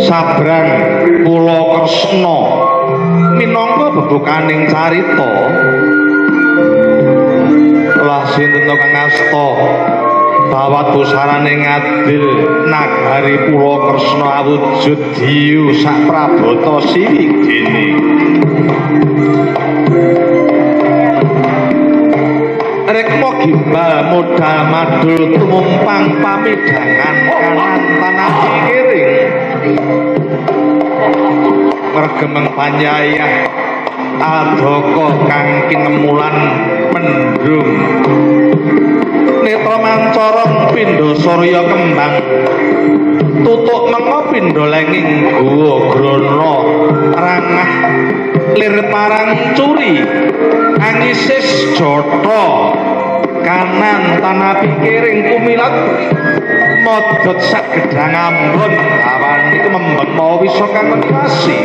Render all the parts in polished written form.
sabrang Kula Kresna minangka bebukaning carita lah sinten kang asta bawat busarane ngadil nagari Kula Kresna awujud diyu sak prabata siwigene rekmo gimbal modal madul tumumpang pamidangan kanan tanah kiring mergemeng panyayah adaka kang kinemulan mendung netra mancorong pindha surya kembang tutuk menga pindha lenging guwa grana rangah lir parang curi angisis jotha kanan tanah pikiring kumilat modot sak gedang ambon awan iku membeng mawa wisa kang meniwasi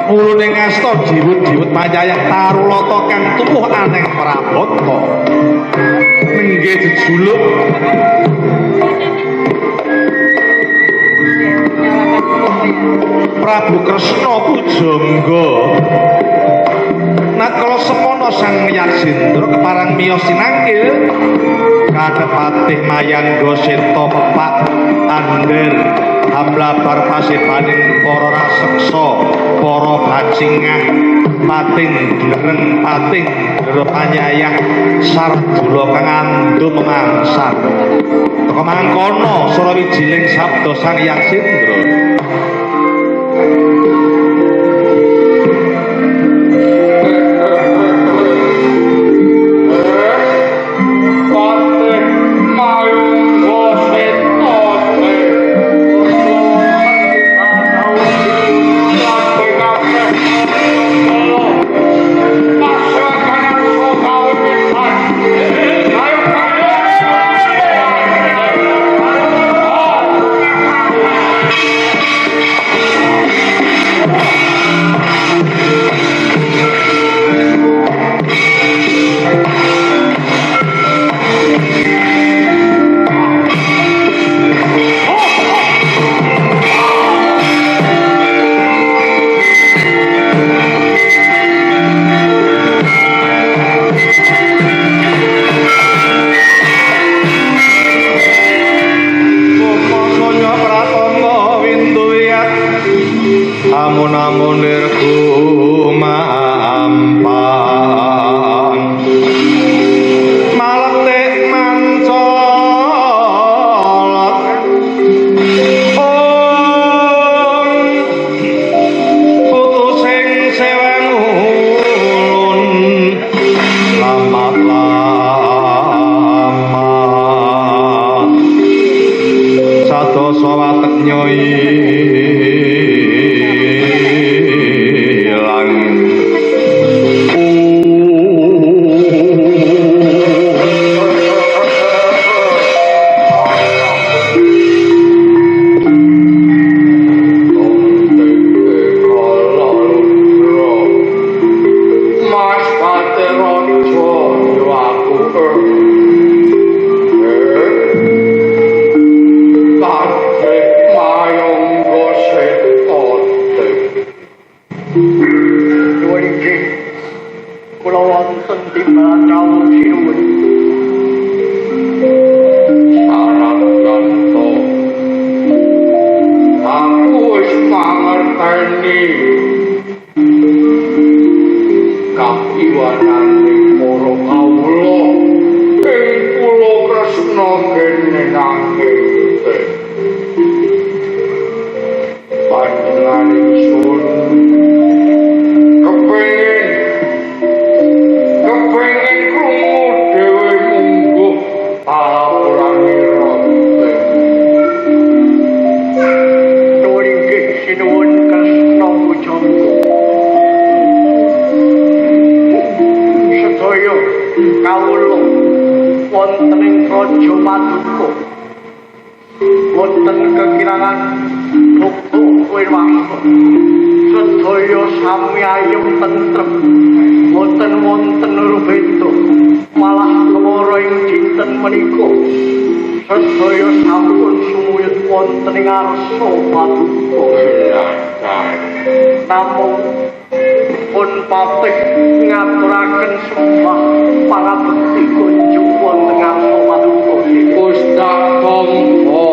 ulune ngasta diwut-diwut panyayah tarulata kang tuwuh aneng prabata nengge jejuluk Prabu Kresna pujangga nakala semana sang Yasindra keparang miyos sinangkil kadepatih mayangga seta pepak andher hamlabar pasebaning para raseksa para bajingah pating dereng pating dera panyayah sardula kang andum mangsan teka mangkono surawijining sabda sang Yasindra malah keloro ing dinten menika sedaya sampun sumuyut wonten ing arsa paduka. Namung pun patih ngaturaken sembah pangabekti kunjuk wonten arsa paduka. Gusta Tombo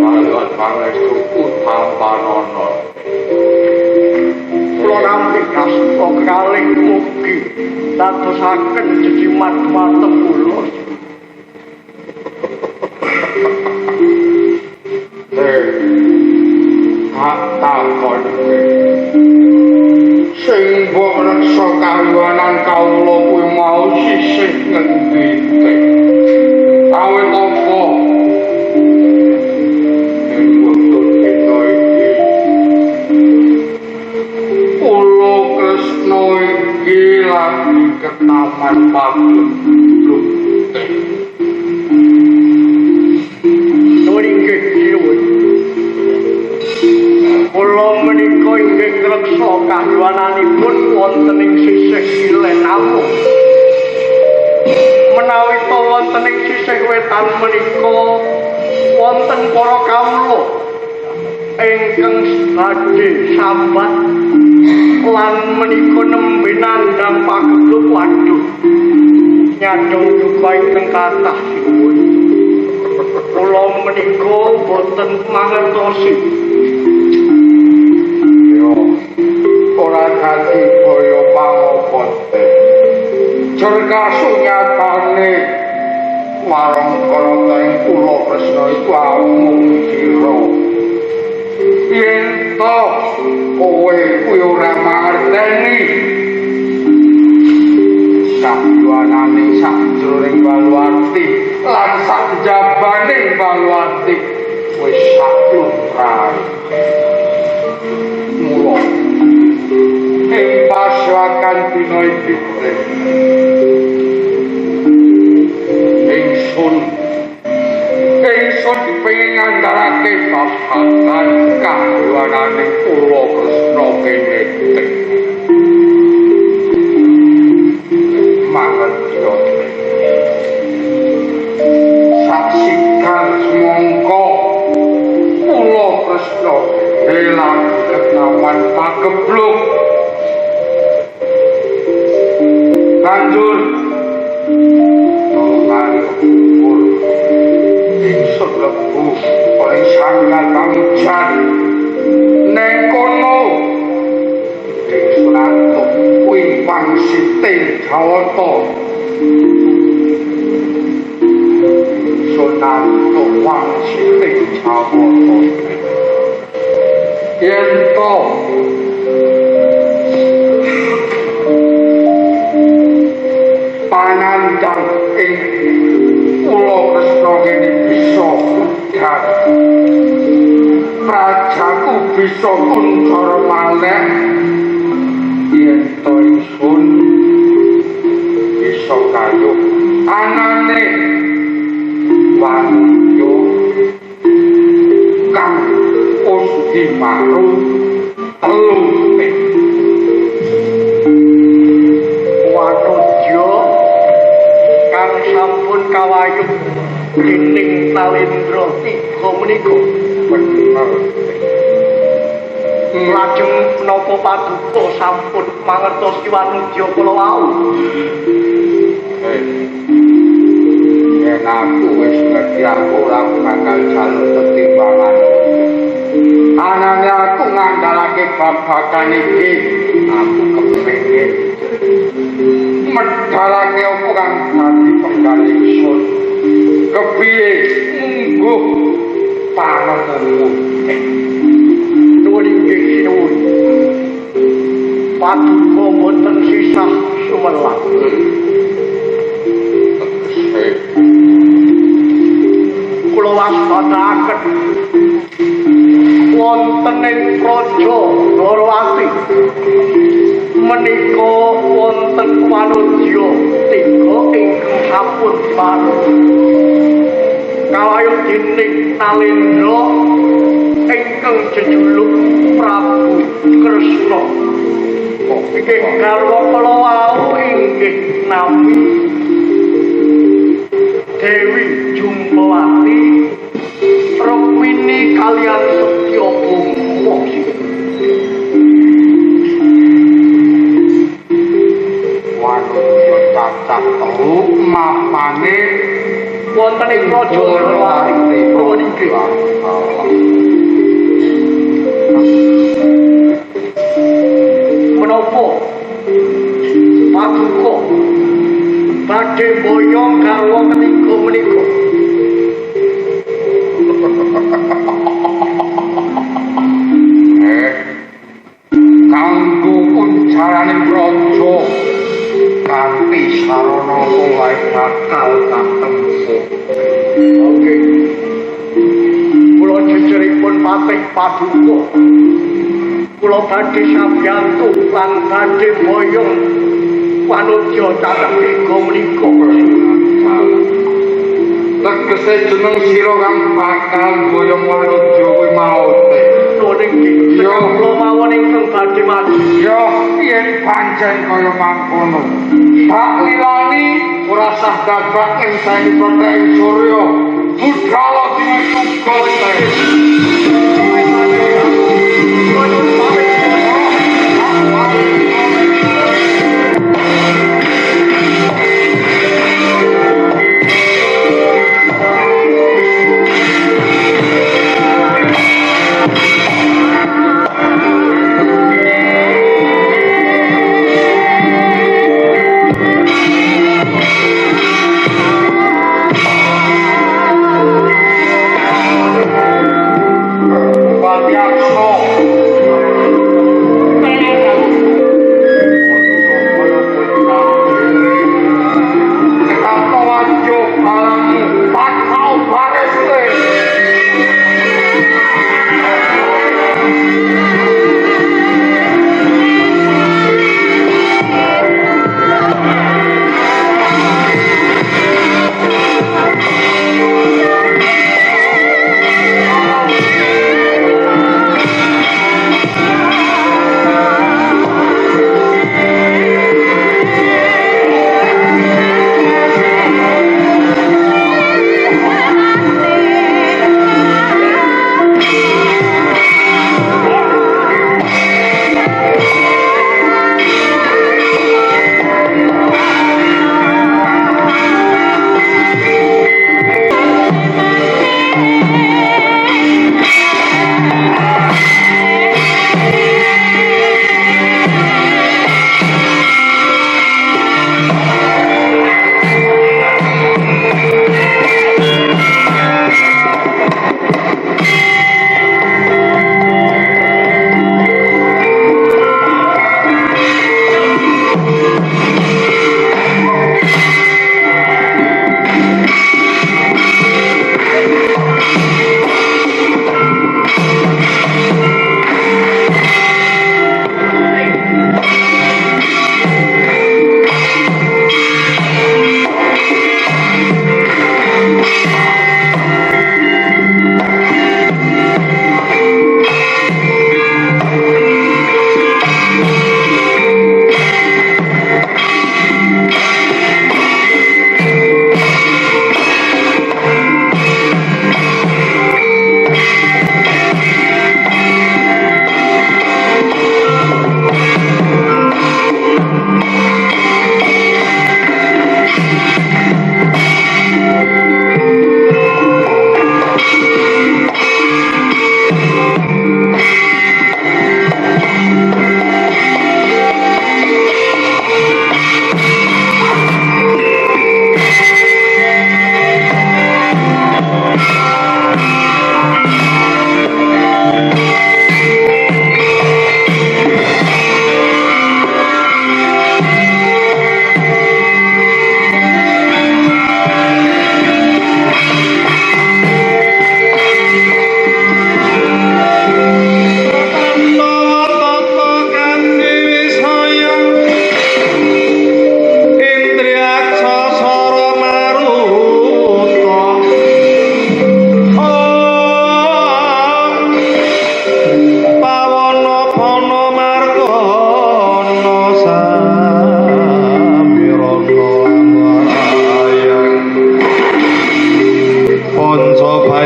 kaliyan pangestu utampanana. Kula nampi kasta kalih mugi dadosaken jejimat matem kula. Takon sing mbok reksa kawiwanan kawula kuwi mau sisih ngendi awet apa ing wektu dina iki kula Kresna iki lagi ketaman pagem kula menika inggih ngreksa kahyuwananipun wonten ing sisih kilèn namung menawi to wonten ing sisih wetan menika wonten para kawula ingkang badhe sambat lan menika nembe nandhang pagebluk waduh nyadong duka ingkang kathah sinuwun kula menika boten mangertosi ora dadi kaya pangopote cergasu nyatane marang karata ing kula Kresna iku amung sira yen to kowe kuwi ora mangerteni kahyuwanane sajroning Baluwati lan sakjabaning Baluwati wis saklumrahe mula ing paswakan dina iki ingsun dipengin ngandharake babagan kahyuwanane kula Kresna kene mangertya saksikan semangka kula Kresna elang ketaman pagebluk banjur nolani ukur ingsun lebu oleh sanggal pangjan neng kono ingsun antuk kuwi pangsiting Jawata ingsun antuk pangsiting Jawata yen to panandang ing kula Kresna kene bisa udan prajaku bisa kuncar malih yen to ingsun bisa kayuh anane wanyo kang Usti Maru telu Wanojo kang sampun kawayuh dening Nalendra tiga menika bener lajeng menapa paduka sampun mangertosi Wanojo kula wau yen aku wis ngerti aku ora bakal jaluk tetimbangan anane aku ngandalake babagan iki aku kepengin medhalake apa kang dadi penggal ingsun kepiye mungguh panemu nuwun inggih sinuwun paduka boten sisah sumelang kula waspadakaken wonten ing praja Narawati menika wonten wanodya tiga ingkang sampun diparing kawayuh dening Nalendra ingkang jejuluk Prabu Kresna inggih garwa kula wau inggih nami Dewi Jumbawati kalian setya bomo sing Wanudya cacah teluk mapane wonten ing praja Derawati punika niki. Menapa Paduka badhe boyong garwa menika kanggo uncaraning praja kanthi sarana wae bakal katempo. oke kula jejeripun patih Paduka kula badhe sabyantu lan badhe boyong wanudya cacah tiga menika. Tegese jeneng sira kang bakal boyong wanudya kuwi mau teh. Niki kula mawon ingkang badhe mati. Yo yen pancen kaya mangkono. Tak lilani ora sah dabak ing sae Prating Surya. Budhalo dinuga teh.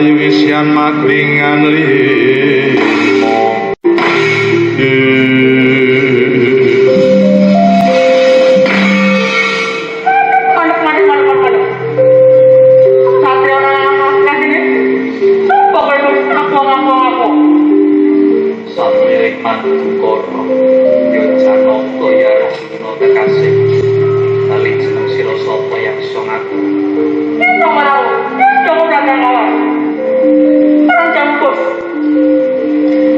payu isian magringan limo Mangkukara ya Janaka ya Rasuna Kekasih kali jeneng sira sapa yang iso ngaku Nomor kamu dagang apa? Orang campur.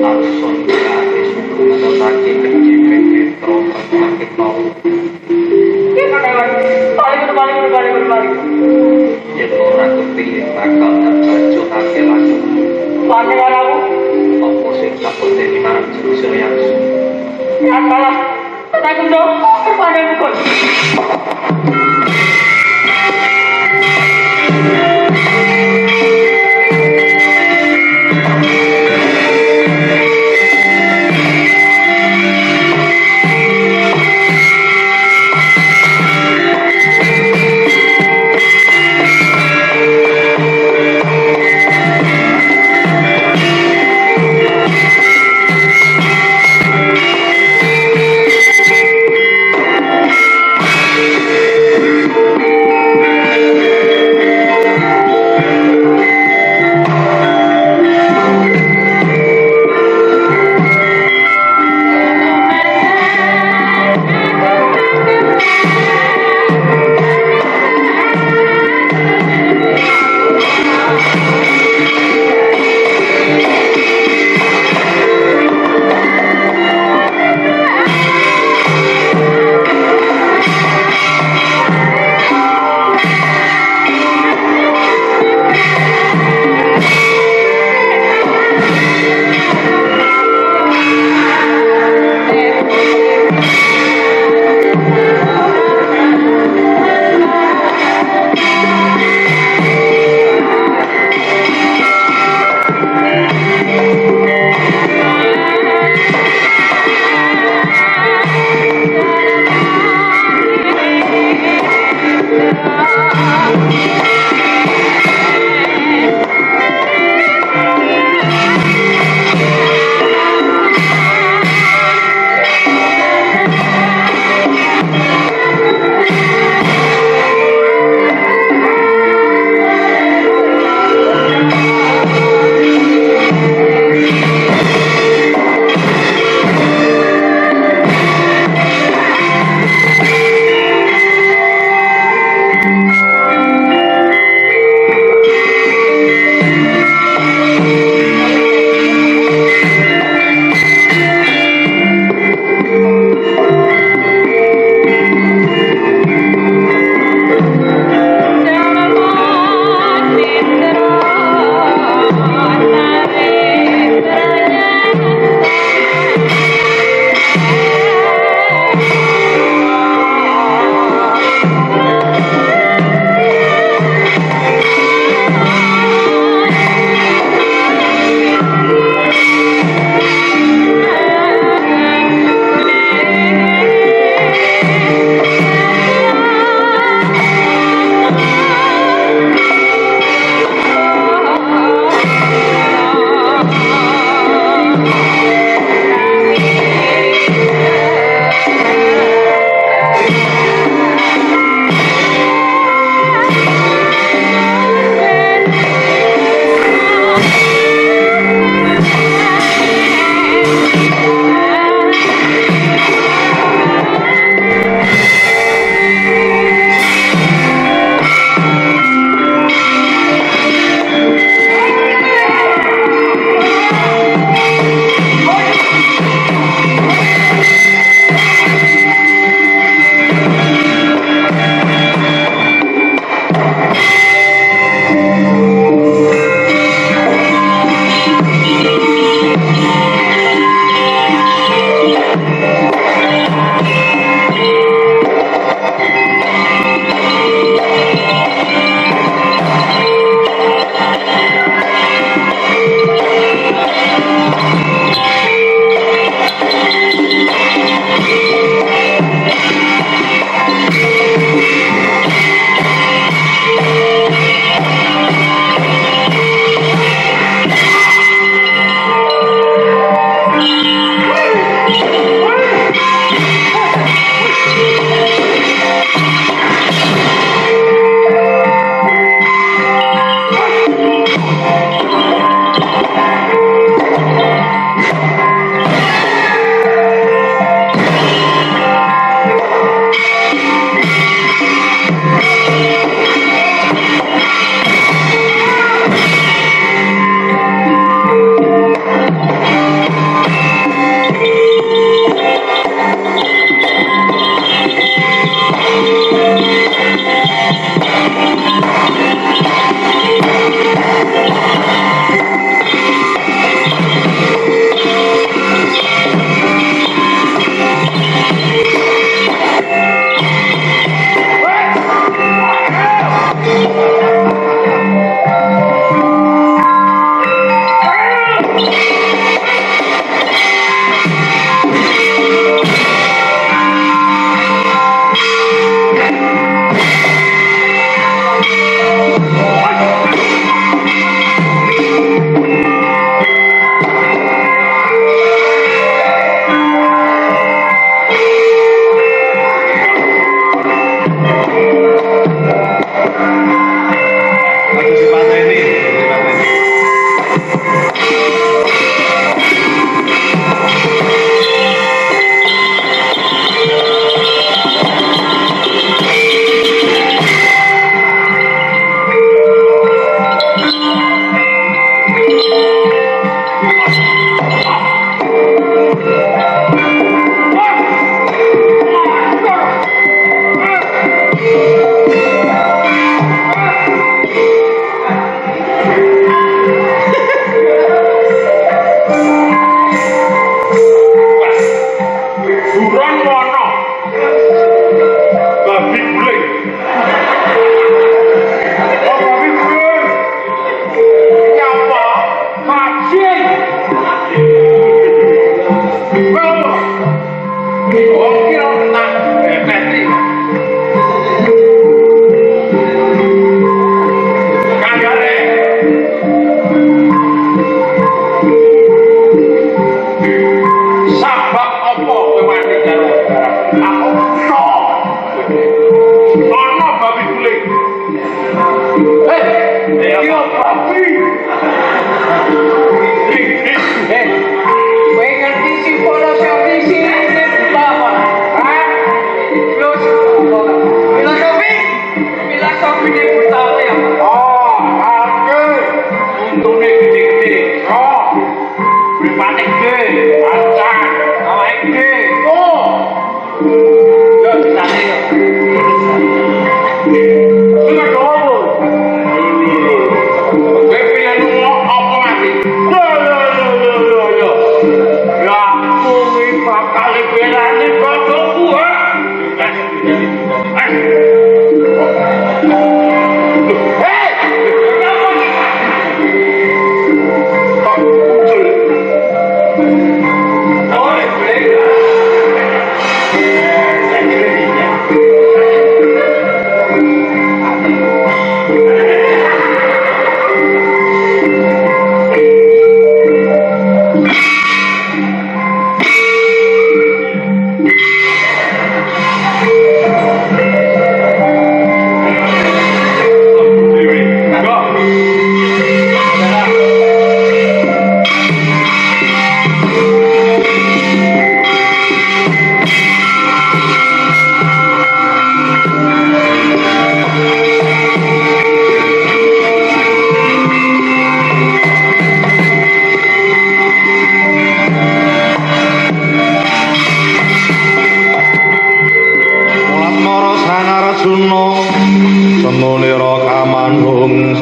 Lakson gratis untuk menetaki kecil petro sakit mau Balik. yen ora kepilih bakal terbajo ake laku Pandangan aku, apa sing kapoteni marang jeneng sira yang ya salah. Takut dong, kepada bukan.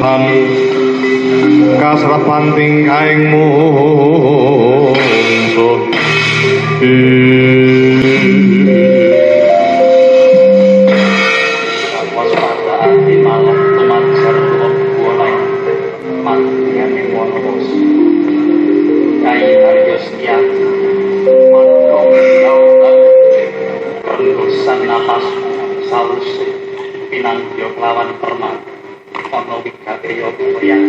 san kasrapan tingkaing mungsuh waspada di malam tumanjar boleh mandian yang monos kai Aryo Setia mandong lautan rendusan napas salus pinanggio lawan permat ono wikateyo yang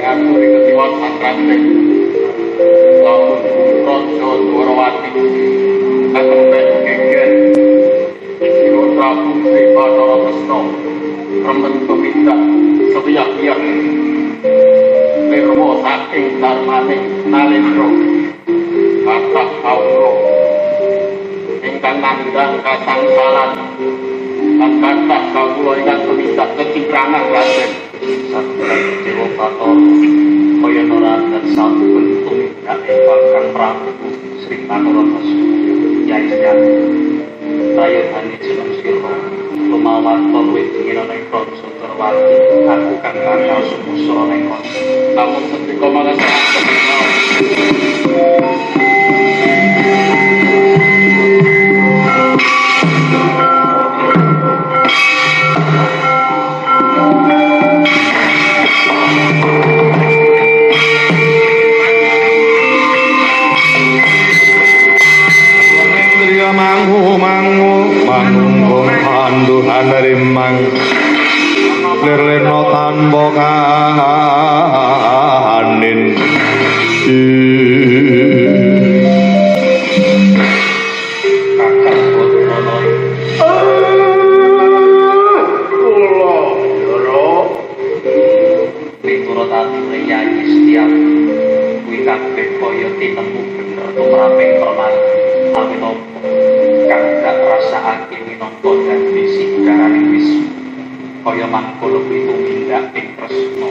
aku diketiwa sangrante lawan rojo Dwarawati aku geger Iro Prabu Sri Bathara Kresna remen pemindah sewiyak-wiyak nirwa saking darmaning Nalendra kathah kawula ingkang nandhang kasangsaran lan kathah kawula ingkang pemindah keciprangan Raden Satria Dewa Bathara kaya naradan sampun tumindak Kakang Prabu Sri Bathara Kresna Yai Setyaki prayogane jeneng sira lumawan luwih dingin ning Praja Dwarawati aku kang kakang sumusra ning kono namun ketika mangasaken manungkung panduhan rimang lirlena tanpa kahanin kakang Bathara kula Ndara miturut ature Yai Setyaki kuwi kabeh kaya tinemu bener tumraping permati awit kang gak rasakake minangka dadi sigaraning Wisnu kaya mangkono kuwi tumindak ing Kresna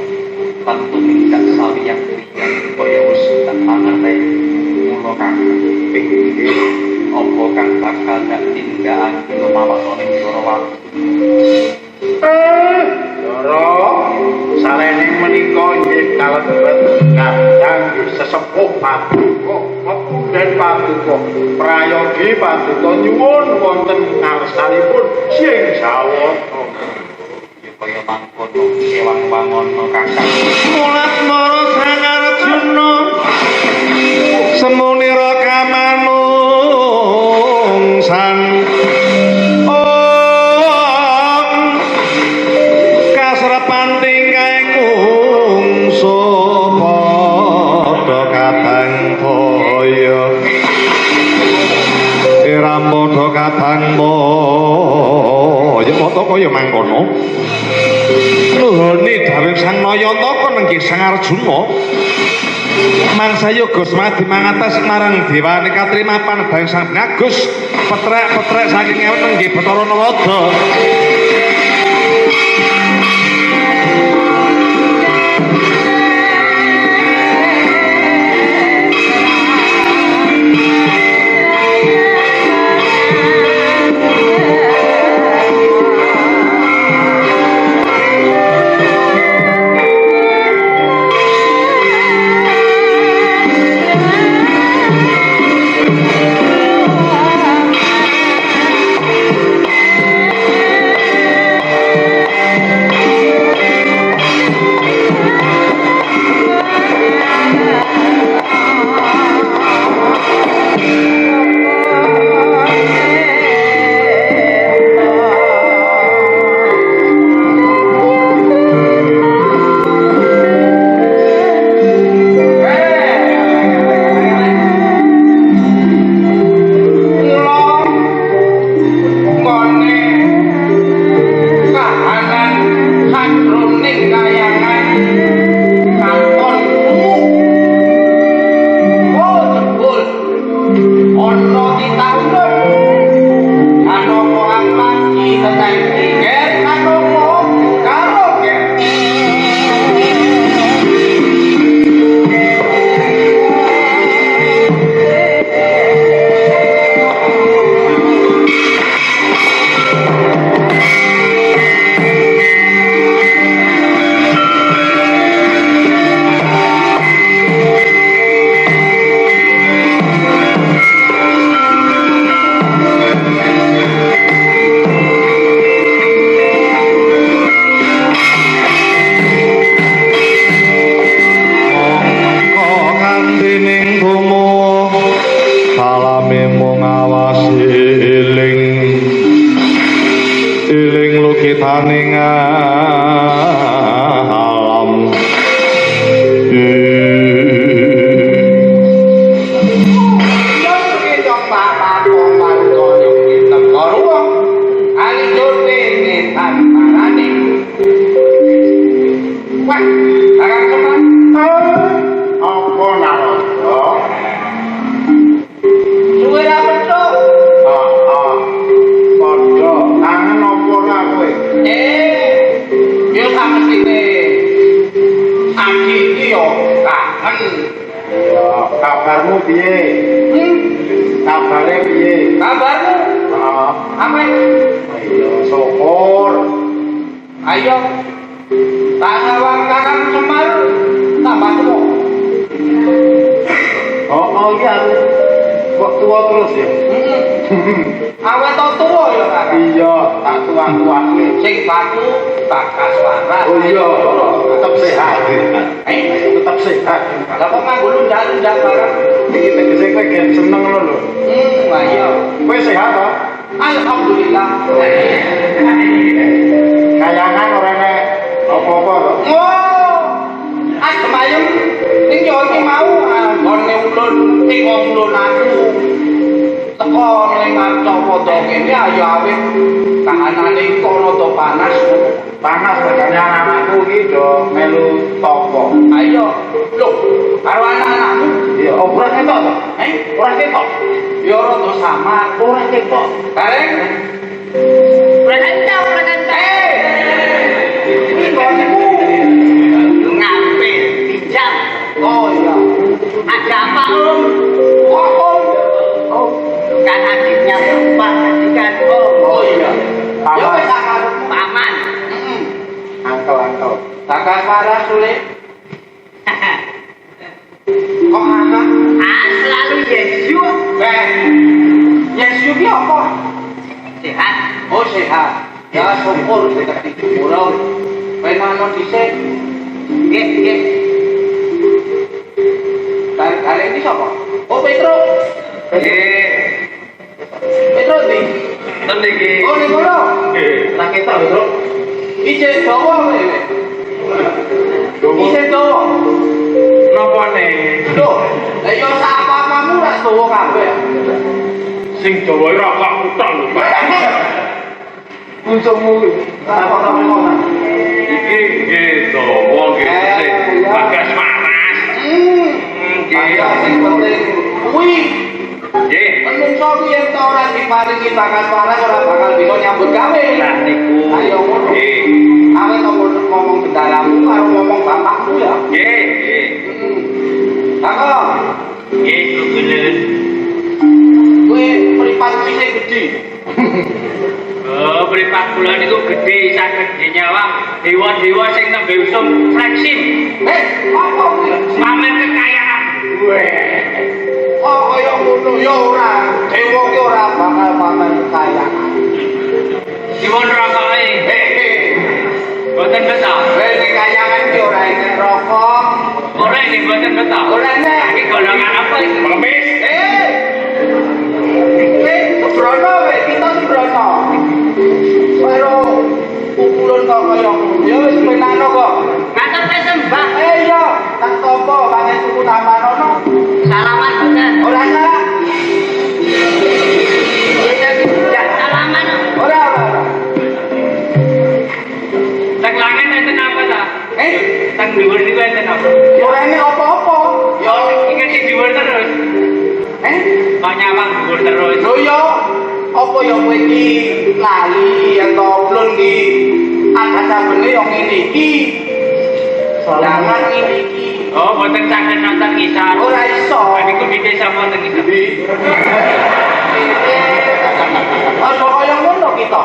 lan tumindak sawiyak-wiyak kaya wis tak mangerteni mula kang pinggir apa kang bakal dak tindakake lumawan ning Dwarawati Ndara salene menika nggih kalebet kadang sesepuh paduka dan paduka prayogi paduka nyuwun wonten ngarsanipun sing sawata kaya mangkono ewang-wangono kakang mulat mara Sang Arjuna semunira kamanungsan kasrepan tingkaing mungsuh padha kadang kaya iram padha kadang ya mata kaya mangkono nuhune dawuh Sang Nayanta kon nggih Sang Arjuna mangsa yoga semadi mangatos marang dewane katrima panebang Sang Agus petrek-petrek saking ewet nggih Bathara Narada saning alam Apa Narada? Padha kangen apa ora kowe? Ya, kabarmu piye? Kabare piye? Ya, syukur. Ayo, tak ngawang kakang Semar, tambah tua. Oh iya, kok tua terus ya? Awet tau tua ya kakang. Iya, tak tua-tuake. Sing batu bakas waras. Oh iya, tetap sehat. Tetap sehat. Lah kok nganggo lunjak-lunjak bareng. Iki tegese kowe gen seneng ngono lho. Lah iya. Kowe sehat ta? Alhamdulillah. Kayangan ora nek apa-apa to? Oh, kemayem ning yo iki mau nggone ulun ing ulun aku. Teko ning ngaco padha kene ayo awit kahanane kono to panas. Panas bakane anakku iki do melu toko. Ayo, lho, karo anak-anakku Ya ora ketok to? Ora ketok. yo rada samar. Ora ketok. Bareng Prakanta. ini nggonku Ngambil, pinjam. oh iya. Ada apa om? Oh, Kan adiknya bapak tadi kan om. oh iya. Yo wis sakar Paman. Angkel. sakar parah sulit. Kok anak? Selalu Yesus. Yesus ki apa? Sehat. Oh sehat. Ya syukur dekat dicukur. Penano dhisik. Nggih. Kali ini siapa? Oh Petro. Petro di. Oh ning kono. Ora ketok lho, Bro. Ije Jawa kowe. Ije Jawa. Napa ne? Loh, lah yo sapa-sapamu ras Jawa kabeh. Sing Jawa ora kok kutok lho, Pak. Unsungmu apa kamu Iki gitu, wong gitu bagas maras. Kaya sing penting kuwi Nggih. menungso kuwi yen ta ora diparingi bakat waras ora bakal bisa nyambut gawe. Lah niku. Ayo ngono. Nggih. Awet ngomong bendaramu karo ngomong bapakmu ya. Nggih. Kakak, Nggih, kugulen. kuwi mripat kuwi sing gedhi. Oh, mripat kula niku gedhe saged nyawang dewa-dewa sing nembe usum fleksin. Apa kuwi? Pamer kekayaan. Oh, kaya ngono ya ora. Dewa ki ora bakal pamer kekayaan. Dipun rokoke. Boten beto. Wis kekayaan ki ora enek rokok. Ora iki boten beto. Ora enek. Iki golongan apa iki? Pengemis. Sembrono weh, kita sembrono. Karo pukulun kok kaya ngono. Ya wis penano kok. Matur sembah. Iya, tak topo banget tuku tamanono. Salaman bener. Ora salah. Ya salaman. Ora. Tak langit enten apa ta? Tak dhuwur niku enten apa? Ya ora enek apa-apa. Yo iki sing dhuwur terus. Kok nyawang dhuwur terus. Lho ya, apa ya kowe iki lali atau ulun iki ada sabene yo ngene iki. Jangan ngene iki. Oh, boten saged nonton kisah. Ora iso. Niku bide sapa teng kisah. Aja kaya ngono kita.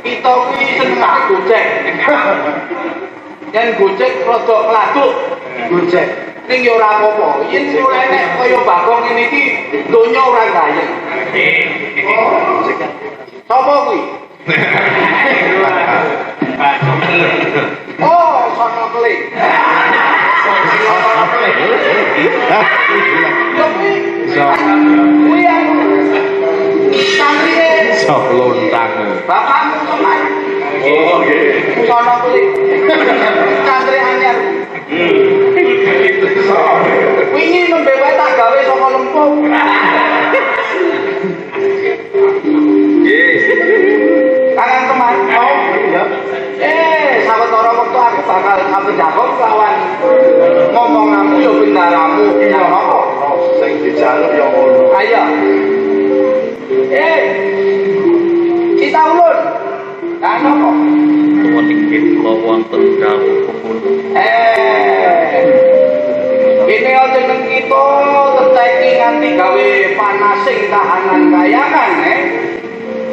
Kita kuwi senengane gojek. Yen gojek rada kladuk. Gojek. Ning ya ora apa-apa. Yen ora enek kaya Bagong ngene iki, donya ora gayeng. Sapa kuwi? Oh, sono klik. Kuwi aku. Santrine. Solo Bapakmu Semar. Oh, nggih. Sono kuwi. Santri anyar. Wingi nembe wae tak gawe saka lempung. Nggih. Kangen Semar mau. Ya. Sawetara wektu aku bakal sampe Jakob lawan ngomonganmu ya bendaramu. Ya apa? Sing dijaluk ya ngono. Ayo. Kita ulun. Kan apa? Tuwon inggih kula wonten dawuh kepulung. Ini aja nang kita teteki nganti gawe panasing kahanan kayangan,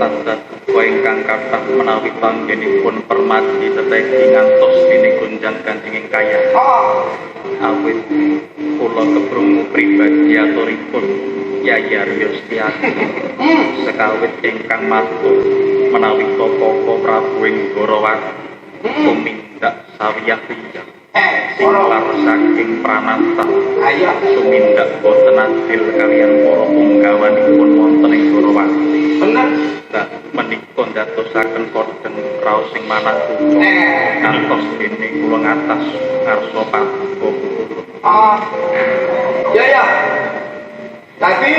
Tanda tuwa ingkang kathah menawi panggenipun permadi teteki ngantos dene gunjang kanjenging kaya. Oh, Awit kula keprungu pribadi aturipun Yaya Ryostiati sekawit ingkang matur menawi Koko Prabu ing Gorawati tumindak sawiyah-wiyah singlar saking pranata ayo. tumindak boten adil kaliyan para punggawanipun wonten ing Gorawati. Bener. Menika ndadosaken korden raos sing manah kuco ngantos dene kula ngatas ngarsa paduka kula. Oh, ya. Tapi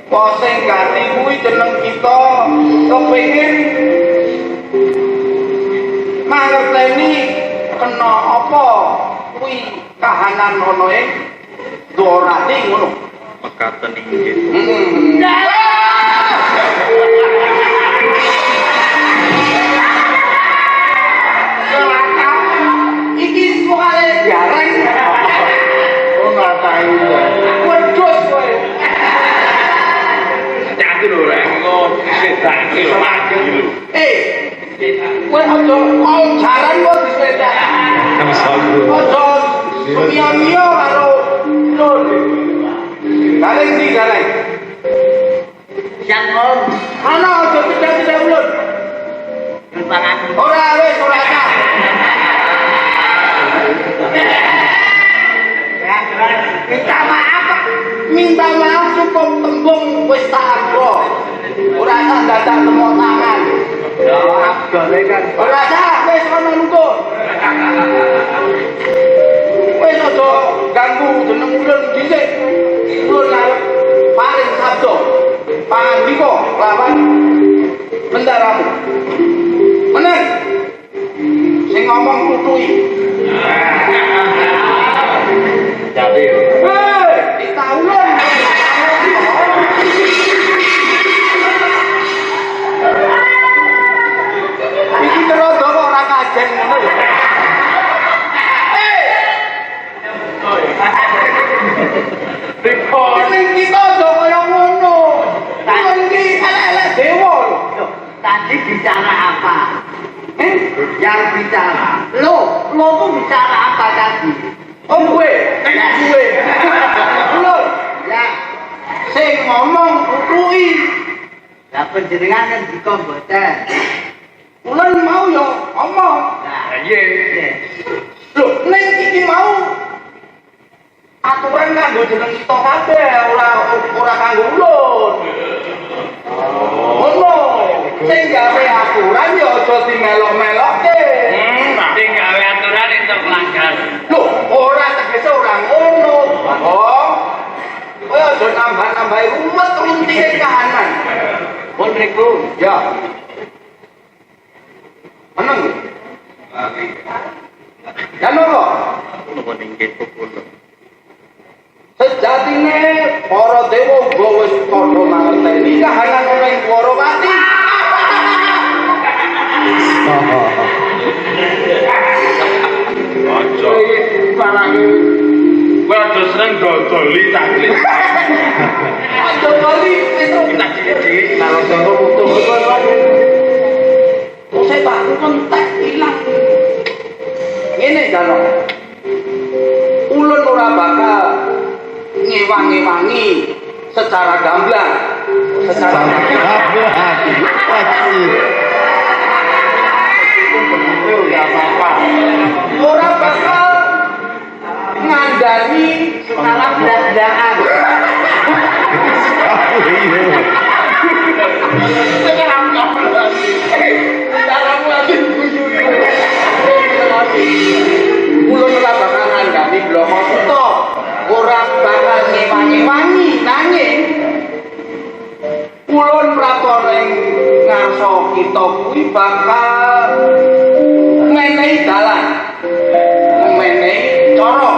posing ganti kuwi jeneng kita kepengin mangerteni kena apa kuwi kahanan ana ing Dorati ngono. Mekaten inggih. Iki pokoknya jarang. Oh, ngatain ya. Wedhus kowe. Hati-hati lho rek, kok sedake lho lagi lho. Kowe aja mau jaran kok disepeda. Aja mio-mio karo lur. Galeng di galeng. Siang om. Ana aja tidak ulun. Lupangan. Ora wis ora tak. Minta maaf cukup tembung wis tak agro. Ora tak dadak temu tangan. Ya, agane kan. Ora tak wis ana nunggu. Wis aja ganggu jeneng ulun dhisik. Ulun arep paring sabda. Pandika lawan bendaramu. Meneh. Sing ngomong tutui. Jadi, Kita ulun. Iki terus kok ora kajen ngono lho. Ning kita aja kaya ngono. Ulun iki elek-elek dewa lho. Tadi bicara apa? Yang bicara. Lo tuh bicara apa tadi? Oh gue. Ulun. Ya, Sing ngomong tutui. lah penjenengan kan dikomboten. Ulun mau yo ngomong. Nah, Iya. Lho, ning iki mau aturan kanggo jeneng kita kabeh, ora kanggo ulun. Ngono. Sing gawe aturan ya aja dimelok-melokke. Sing gawe aturan entuk melanggar. Lho, ora tegese ora ngono. Oh. Kowe aja nambah-nambahi rumet runtinge kahanan. pun riku. Ya. Meneng. Ya nopo? Nuwun inggih kepulung. Sejatine para dewa uga wis padha mangerteni kahanan ana ing Gorawati. Aja. Parange Kowe aja seneng dodoli caklik. aja bali itu Kita cilik-cilik karo cara utuh lagi. Kok saya tak kontak ilang. Ngene jano. Ulun ora bakal ngewangi-wangi secara gamblang. Secara begitu ya apa-apa. ora bakal ngandani Salam belas-belasan. ora bakal ngewangi nanging ulun praponing ngarsa kita kuwi bakal menehi dalan menehi cara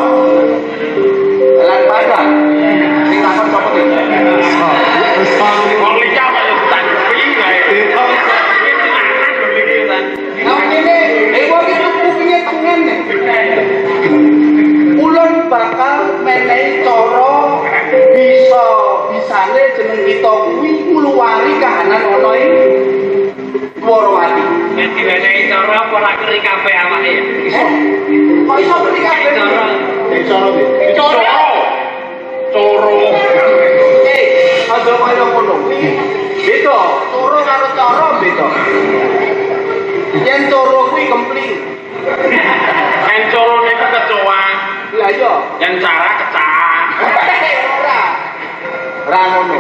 dalan padang sing takon sapa ki Wong liya kok yo tak piye ngene dewa iki kupinge tengen ulun bakal menehi cara bisane jeneng kita kuwi ngluwari kahanan ana ing Dwarawati. Nek diwenehi cara ora keri kabeh awake ya. Iso. Kok iso keri kabeh? Cara piye? Cara. Aja kaya ngono. Beda, cara karo cara beda. Yen cara kuwi kempling. Yen cara niku kecoa, Lah iya. yen cara kecah. Ora. Ora ngono.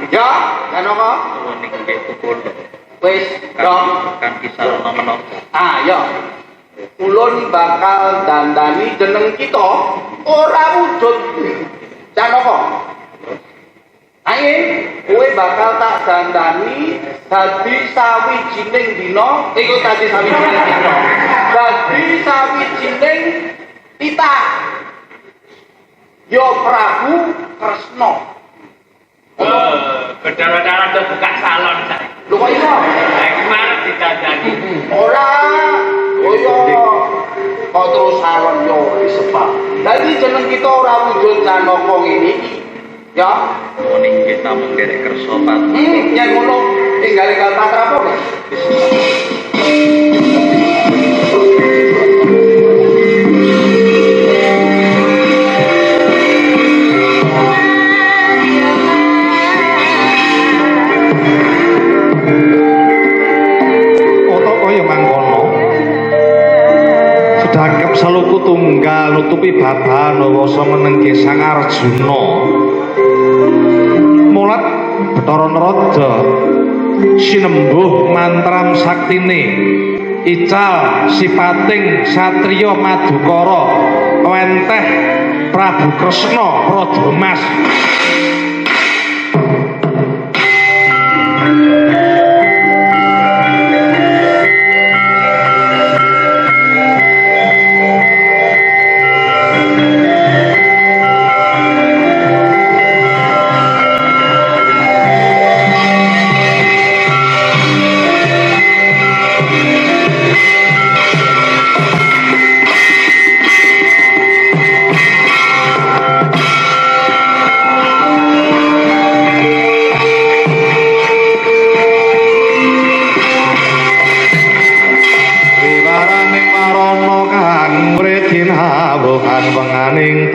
Ya, kan apa? niku nggih pukul Wis, dong. kan kisah menapa. Ah, ya. Ulun bakal dandani jeneng kita ora wujud. Jan apa? Angin, kowe bakal tak dandani dadi sawijining dina, iku dadi sawijining dina. Dadi sawijining titah. Ya Prabu Kresna. Bedara-bedara udah buka salon saya. Lho kok iso? Nah, gimana ditandani? Ora, kok terus salon yo disepak. Dadi jeneng kita ora wujud Janaka ngene iki. Ya. Niki kita menggerek kersa pati. Yen ngono tinggal patrapo kok. Sedangkep saluku tunggal nutupi baban wasa menengke Sang Arjuna. Mulat Bathara Naraja sinembuh mantram saktine ical sipating satriya Madukara wenteh Prabu Kresna Pradamas. Wenganing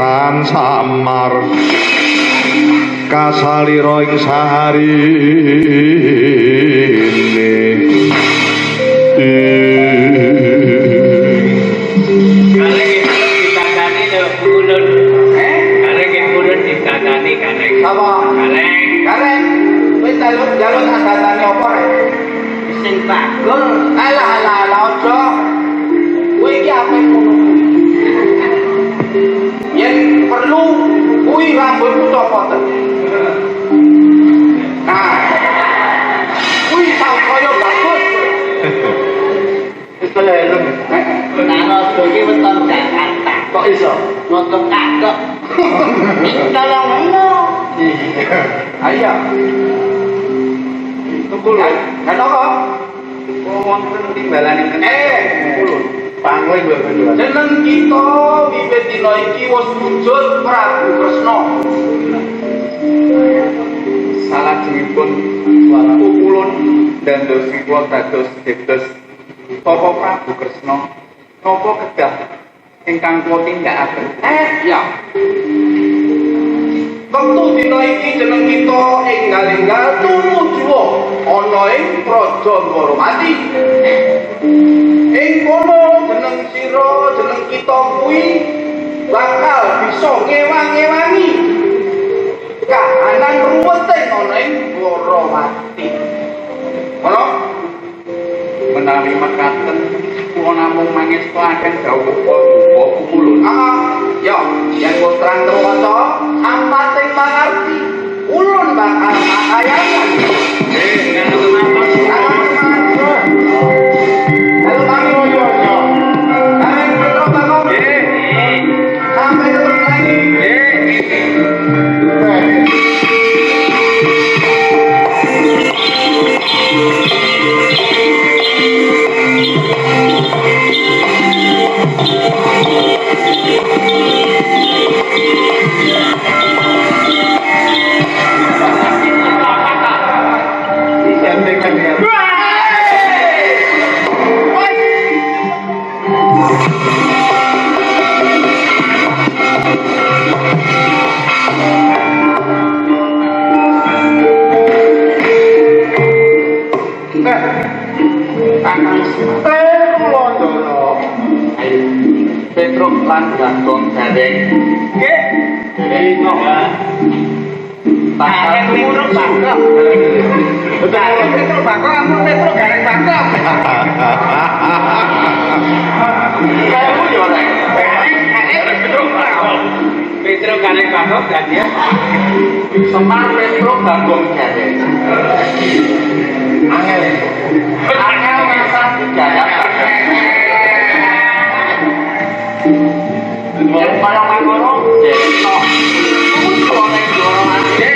samar kasalira ing saharine Kaleng ditandani lho ulun. Kaleng ulun ditandani kaleng. Apa? Kaleng. Kareng wis jaluk adatane apa rek? Sing bagul. Alah aja. Kowe iki ape ngono? Yen perlu kuwi rambutmu copoten. Nah. Kuwi sangsaya bagus. Wis kaya elem. Nang iki weton Jakarta. Kok iso? Nonton kakek. Kalau ngono. Ayo. Tukul. Kan apa? Wonten timbalan Ulun. pangling lho bendera. Jeneng kita wiwit dina iki wis wujud Prabu Kresna. Salajengipun pukulun dandosipun dados dedes Tapa Prabu Kresna napa kedah ingkang kula tindakaken. Ya. Wektu dina iki jeneng kita enggal-enggal tumuju ana ing Praja Dwarawati. Ing kono jeneng sira, jeneng kita kuwi bakal bisa ngewang-ewangi kahanan ruweting ana ing Dwarawati. Ono Menawi mekaten kula namung mangestuaken dawuh duka pukulun. Yo, yang putrang terwoco, ampating mangarti, ulun bakal makayangan. Kalau kenapa sih? Halo kami woyo. Kami putra bakal. Sampai ketemu lagi. Petruk lan gantung dereng. Dereng Pakai Petro bangkok. Pakai Petro bangkok, ampun Petro gareng bangkok. Kamu yo rek. Petro karek bangkok kan ya. Semar Petruk gantung dereng. Angel. Angel masa dijajak. Yang kaya mangono dereng to. Kuwi nek dorong ati.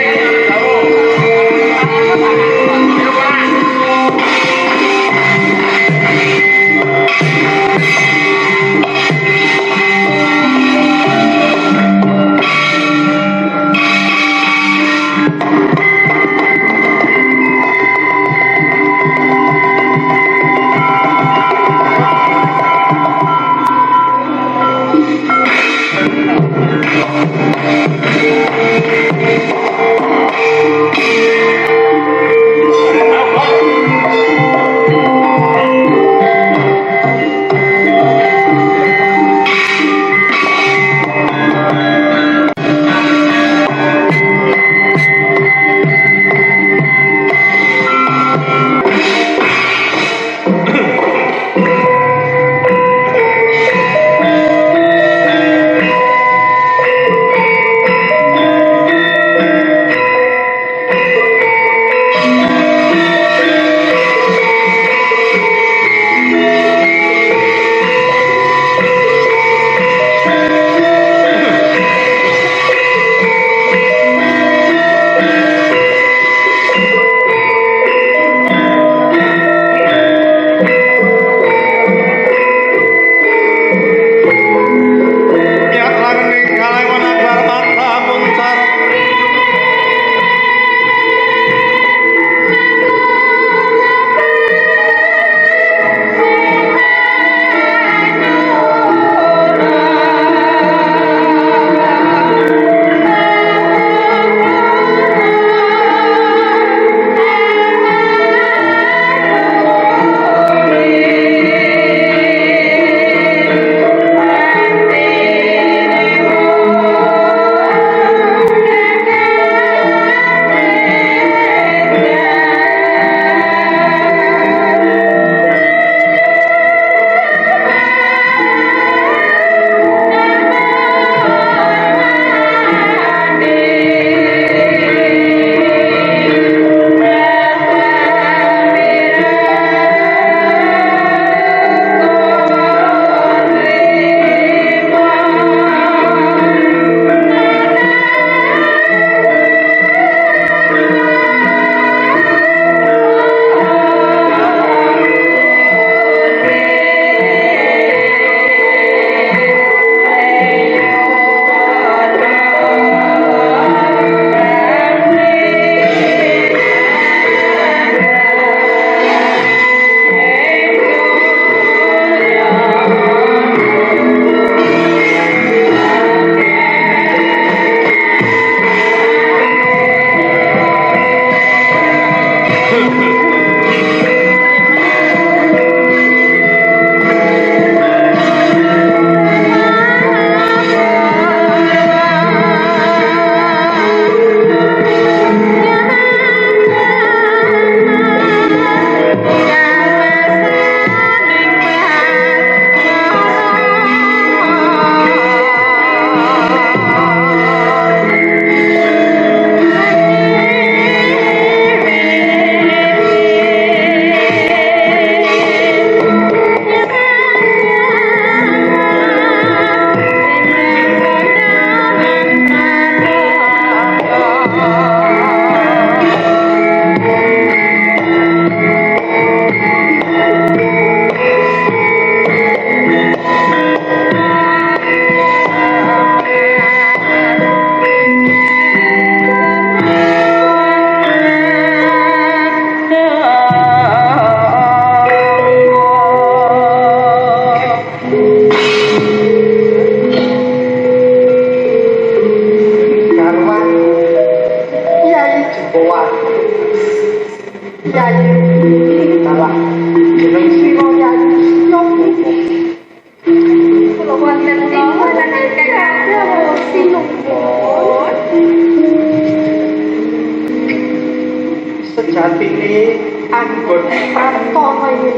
sejatine anggon pratana ing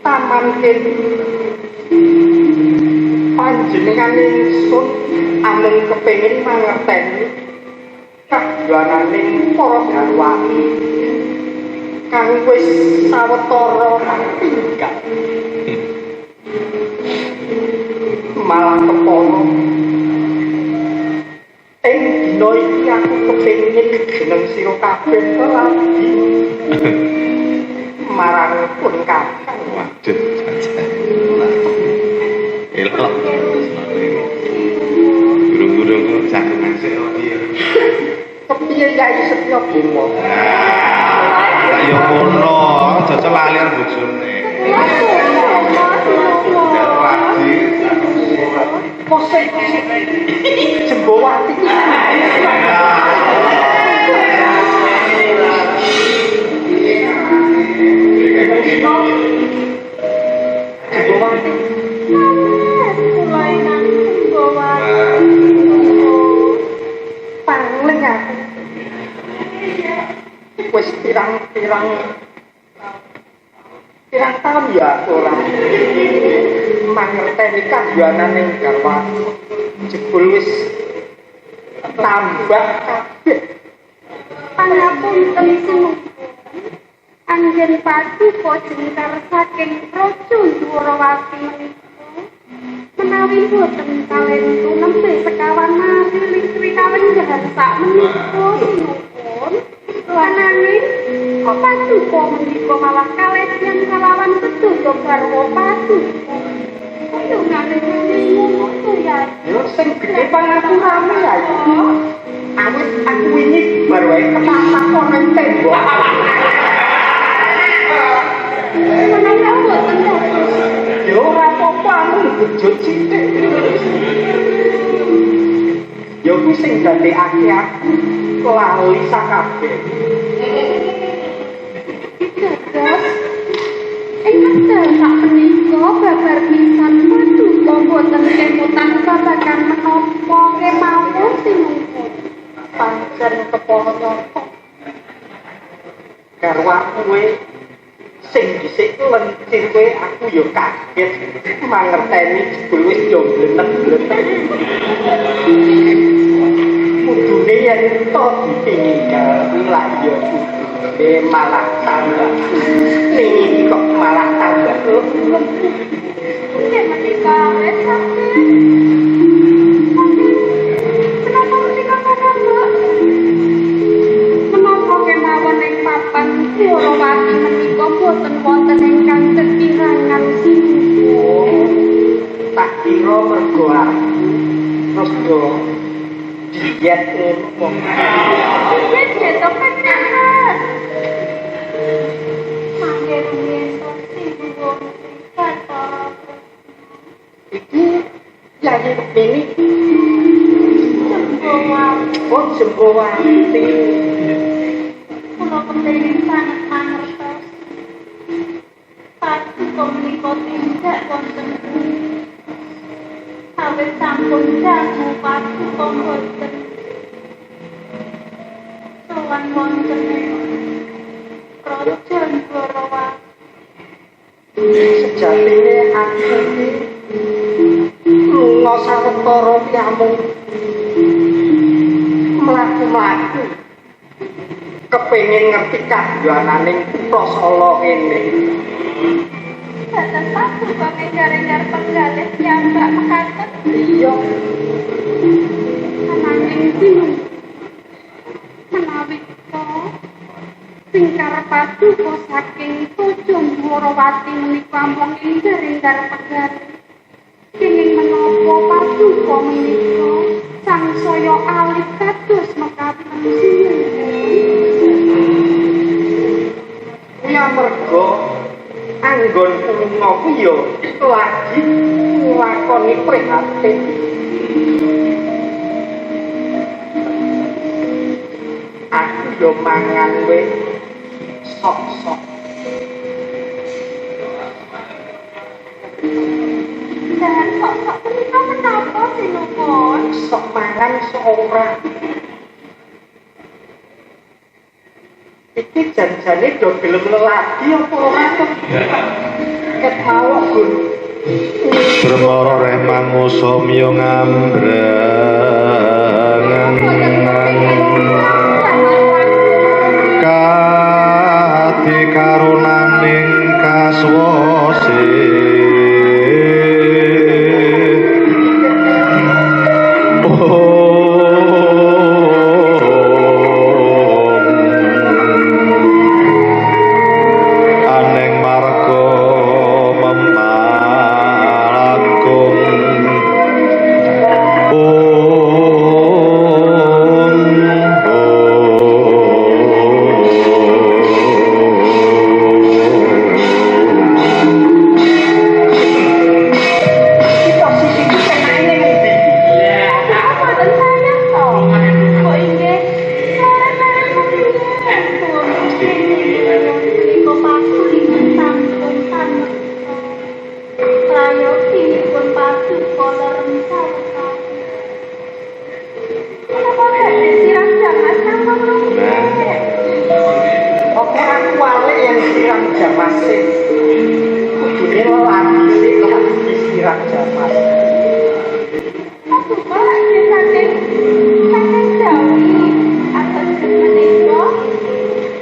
taman kene panjenengan ingsun amung kepengin mangerteni kagunganing para garwani kang wis sawetara tinggal malah kepala ing dina iki aku kepengin jeneng sira kabeh lagi marang pun kakang Waduh. Elok. Burung-burung kok cakepan sik kok iya. kepiye Kyai Setya Bima Lah ya ngono, aja lali karo bojone. Karo lagi. posek Jembowati Jembowati pangling aku wis pirang-pirang tahun ya ora mangerteni kagunganing garwaku jebul wis tambah kabeh pangapunten sinuwun anggen paduka jengkar saking Raja Dwarawati menawi boten kalentu nembe sekawan mari listri kawenjahan sak menika sinuwun ananging paduka menika malah kalesyan kalawan sedaya garwa paduka kudu nate ngono ya yo sing gedhe pangapurane ya awit aku ini baru wae ketatak ana ing tembok menawa boten yo ora apa-apa anu bejot sithik yo kuwi sing dadekake aku lali sakabeh Dados ing wekdal sak menika babar pisan paduka boten kemutan babagan menapa kemawon sinungkul pancen kepala nyata garwaku kowe sing dhisik lencir kowe aku yo kaget mangerteni jebul wis yo blenet-blenet kudune yen to ditinggal lak yo malah tambah ning iki kok malah tambah Oke, menika wis sampe. Kenapa menika Mbak? Menapa kemawon ing papan Dwarawati menika boten wonten ingkang kekirangan sinupun. tak kira mergo terus yo diet ngono Wis ketok pekat. Mangke riyen to sinupun kata iki lagi kepini Jembowati. Jembowati Kula kepengin sanget mangertos. Paduka menika tindak wonten awit sampun dangu paduka boten sowan wonten Raja Dwarawati. sejatine aku iki lunga sawetara piyambung mlaku-mlaku kepengin ngerti kagunganing kutha Sala kene Dados paduka ngejar-ngejar penggalih piyambak mekaten. iya Ananging bingung menawi to singkar paduka saking Raja Dwarawati menika ampun inggar-inggar pegari kenging menapa paduka menika sangsaya alit kados mekaten kuwi amarga anggon lunga kuwi yo lagi nglakoni prihatin aku yo mangan kowe sok-sok dan sok-sok menika menapa sinupun sok mangan sok ora iki janjane do gelem lelaki apa ora kok. Ket mau Gun. Bremara reh mangusa miyo ngambrangan kati karunaning kaswase aneng marga memalagung Kita sisi penane ngendi? Apa dan saya toh? Kok inggih sore-sore kepiye? Iko pasu ing sampun sanget. Prayogi pun pasu kala rencana. Kenapa gak disiram jangan sama Apa aku wale yang siram jamase? Kudune lelaki sih lagi siram jamas. Aku kok lagi saking jauh atas menika.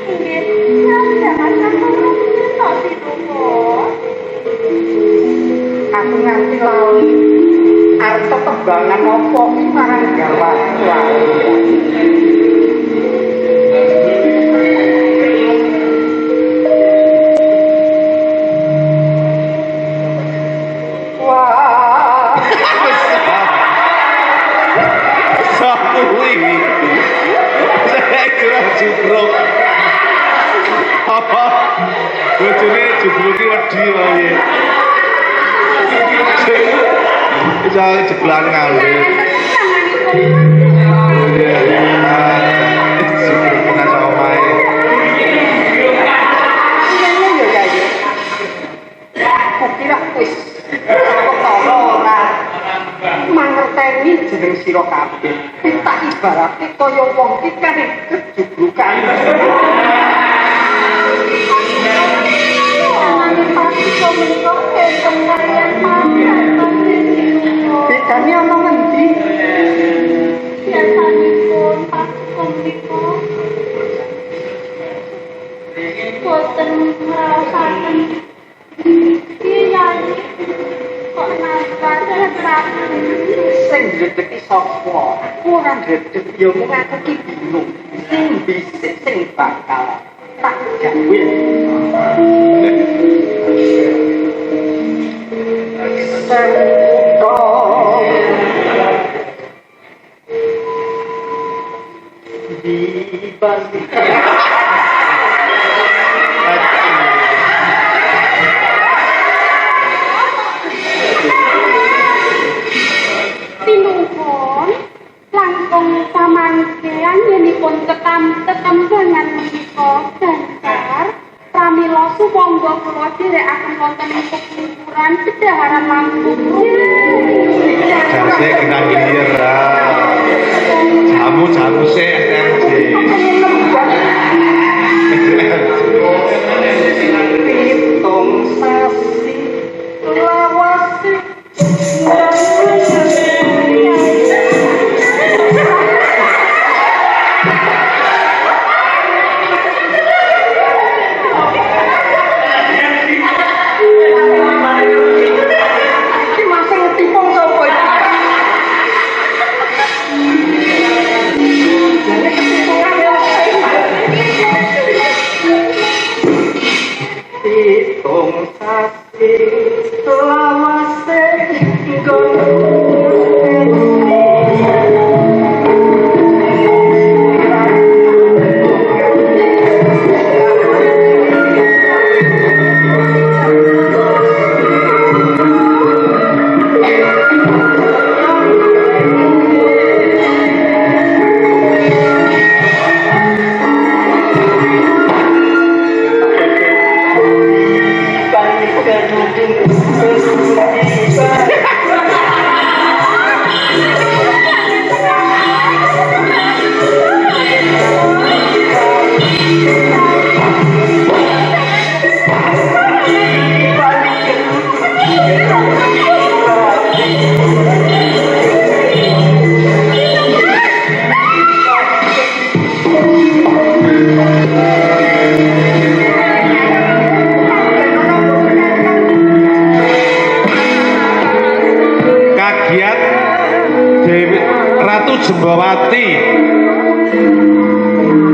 Inggih, siram jangan sama kita tidur. Aku nganti lali arep tetembangan apa marang gawat wah Sapuwi saya kira jubruk apa bojone jubruki wedi wae jangan jeblan ngalih jubruk sama mae ngene yo ya yo aku kira wis aku tau ora mangerteni jeneng sira kabeh tak ibarate kaya wong iki kan kejubrukan bedane ana ngendi Biasanipun pakum menika boten ngraosaken piyayi kok nafas rapi sing ndredeki sapa ora ndredeg ya mung aku ki bingung sing bisa sing bakal tak gawe di balik Tinuhun langkung samangkean yenipun ketambangan menika gancar pramila sumangga kula dherekaken wonten ing pekuburan Pedaharan Lampung. jase kena gilir jamu sih MJ pitung sasi lawase iki masih ngetipung sapa iki jadi ketipungan ya pitung sasi Jembawati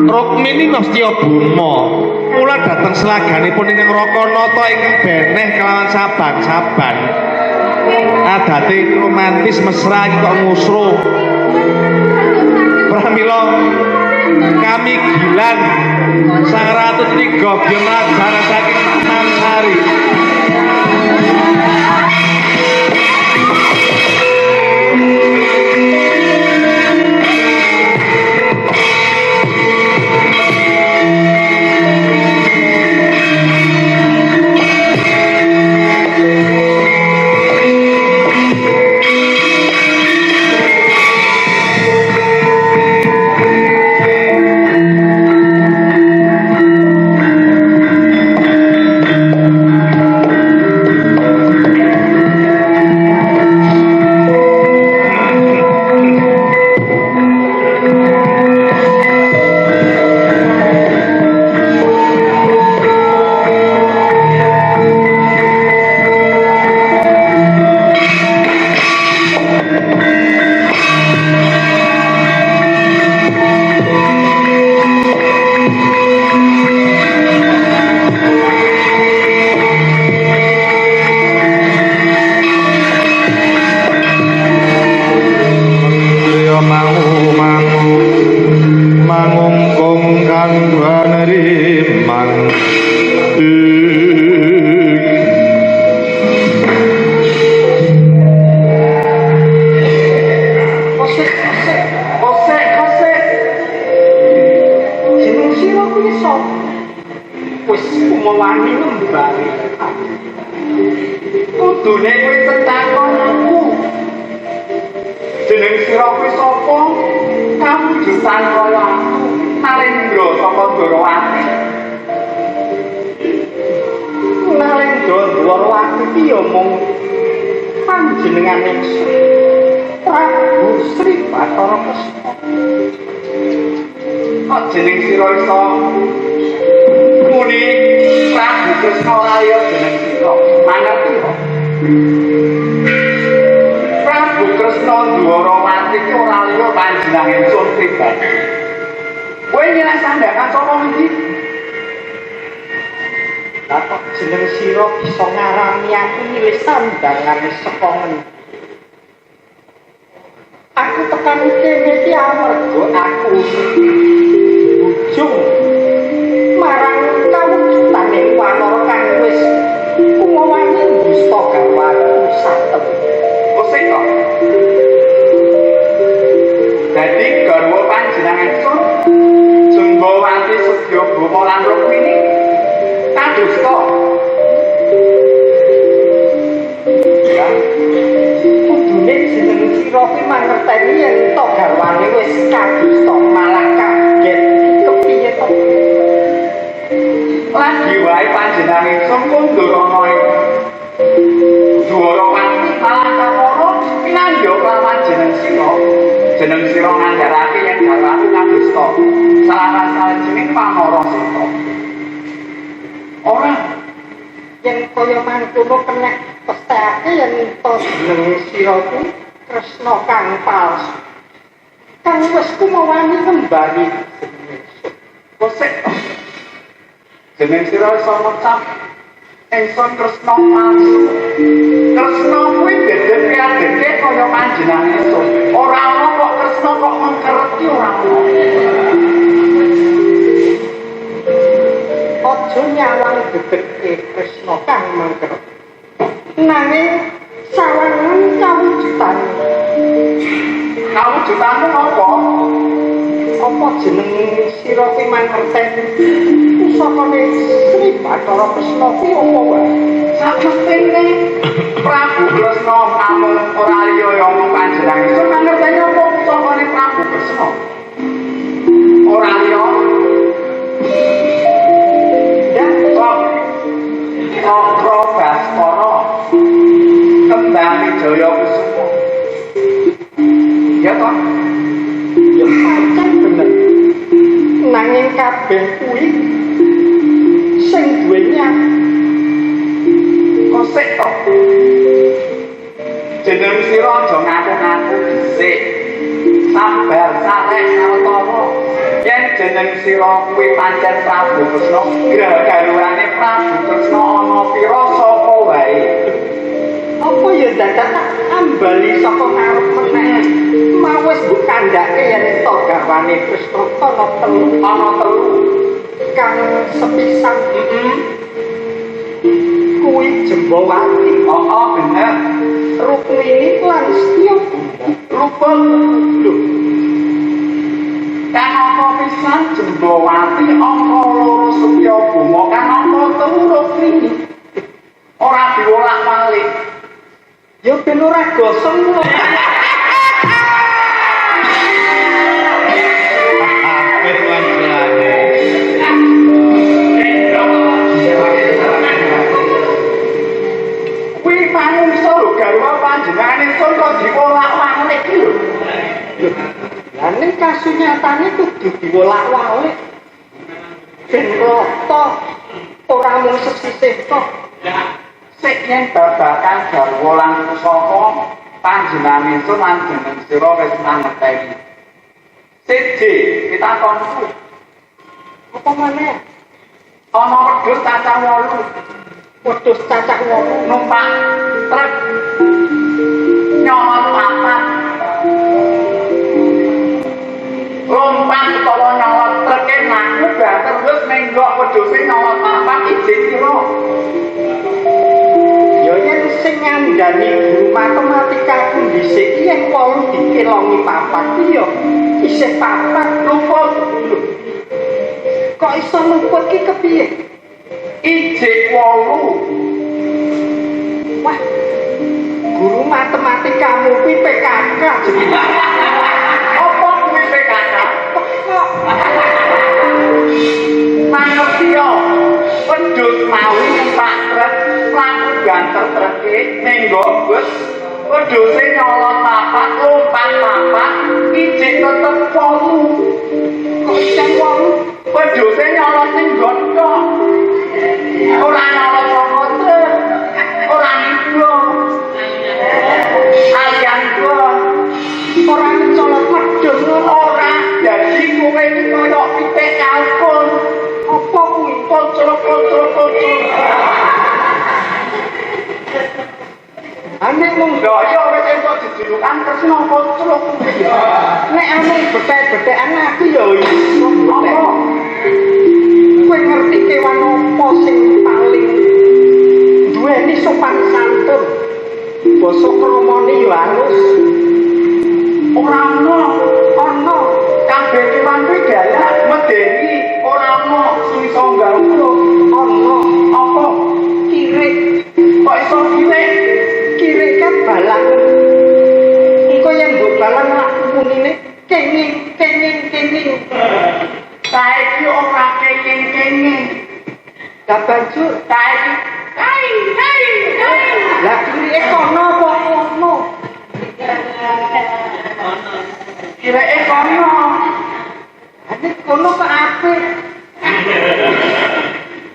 Rukmini Nastya Buma mula dhateng selaganipun ingkang Rakanata ingkang beneh kelawan saban-saban adate romantis mesra iki kok ngusru pramila kami Gilan Sang Ratu Triga Gyamrajana saking Mansari Jeneng sira aja ngaku-ngaku dhisik. sabar sarek Sawetara yen jeneng sira kuwi pancen Prabu Kresna gagalurane Prabu Kresna ana pira sapa wae apa ya dadak ambali saka ngarep meneh mawis mbok kandhake yen to garwane Kresna ana telu kang sepisan kuwi Jembawati bener Rukmini lan Setyabama rupeng lho kan apa pisan Jembawati angka loro Setyabama kan angka telu Rukmini ora diwolak-walik ya ben ora gosong lho Apit lanjane. kuwi manungsa lho garwa panjenengane sun kok diwolak-walik lho lan ning kasunyatane kudu diwolak-walik ben rata ora mung sesisih tok sik yen babagan garwa lan pusaka panjenengane sun lan jeneng sira wis mangerteni siji pitakonku apa maneh ana wedhus cacah 8 wedhus cacah 8 numpak truk nyolot papat lompat utawa nyolot truke mlaku banter wis menggok wedhuse nyolot papat ijik sira ya yen sing ngandani guru matematika ku dhisik yen 8 dikelongi papat ya isih papat luput kok iso luput ki kepiye ijik 8 wah guru matematikamu kuwi PKK jenenge apa kuwi PKK kok mangerti yo wedhus mau numpak truk mlaku banter truke nenggo bus wedhuse nyolot papat lompat papat ijik tetep 8 kok jam 8 wedhuse nyolot ning nggon kok ora nyolot saka truk ora niblo alian kok ora mencolot medhun ngono ora dadi kowe iki koyo pitik kalkun apa kuwi kocrok ane mung daya wis entuk dijulukan Kresna kocrok nek ane betek-betekan aku ya iso apa kowe ngerti kewan apa sing paling duweni sopan santun basa kramane ya halus ora ana kabeh kewan kuwi galak medeni ora ono sing iso ngganggu ana apa kirik kok iso kirik kan balang engko yen mbok balang lak munine kenging saiki ora kenging gak banjur saiki lah kirike kono apa ono kireke kono ane kono kok apik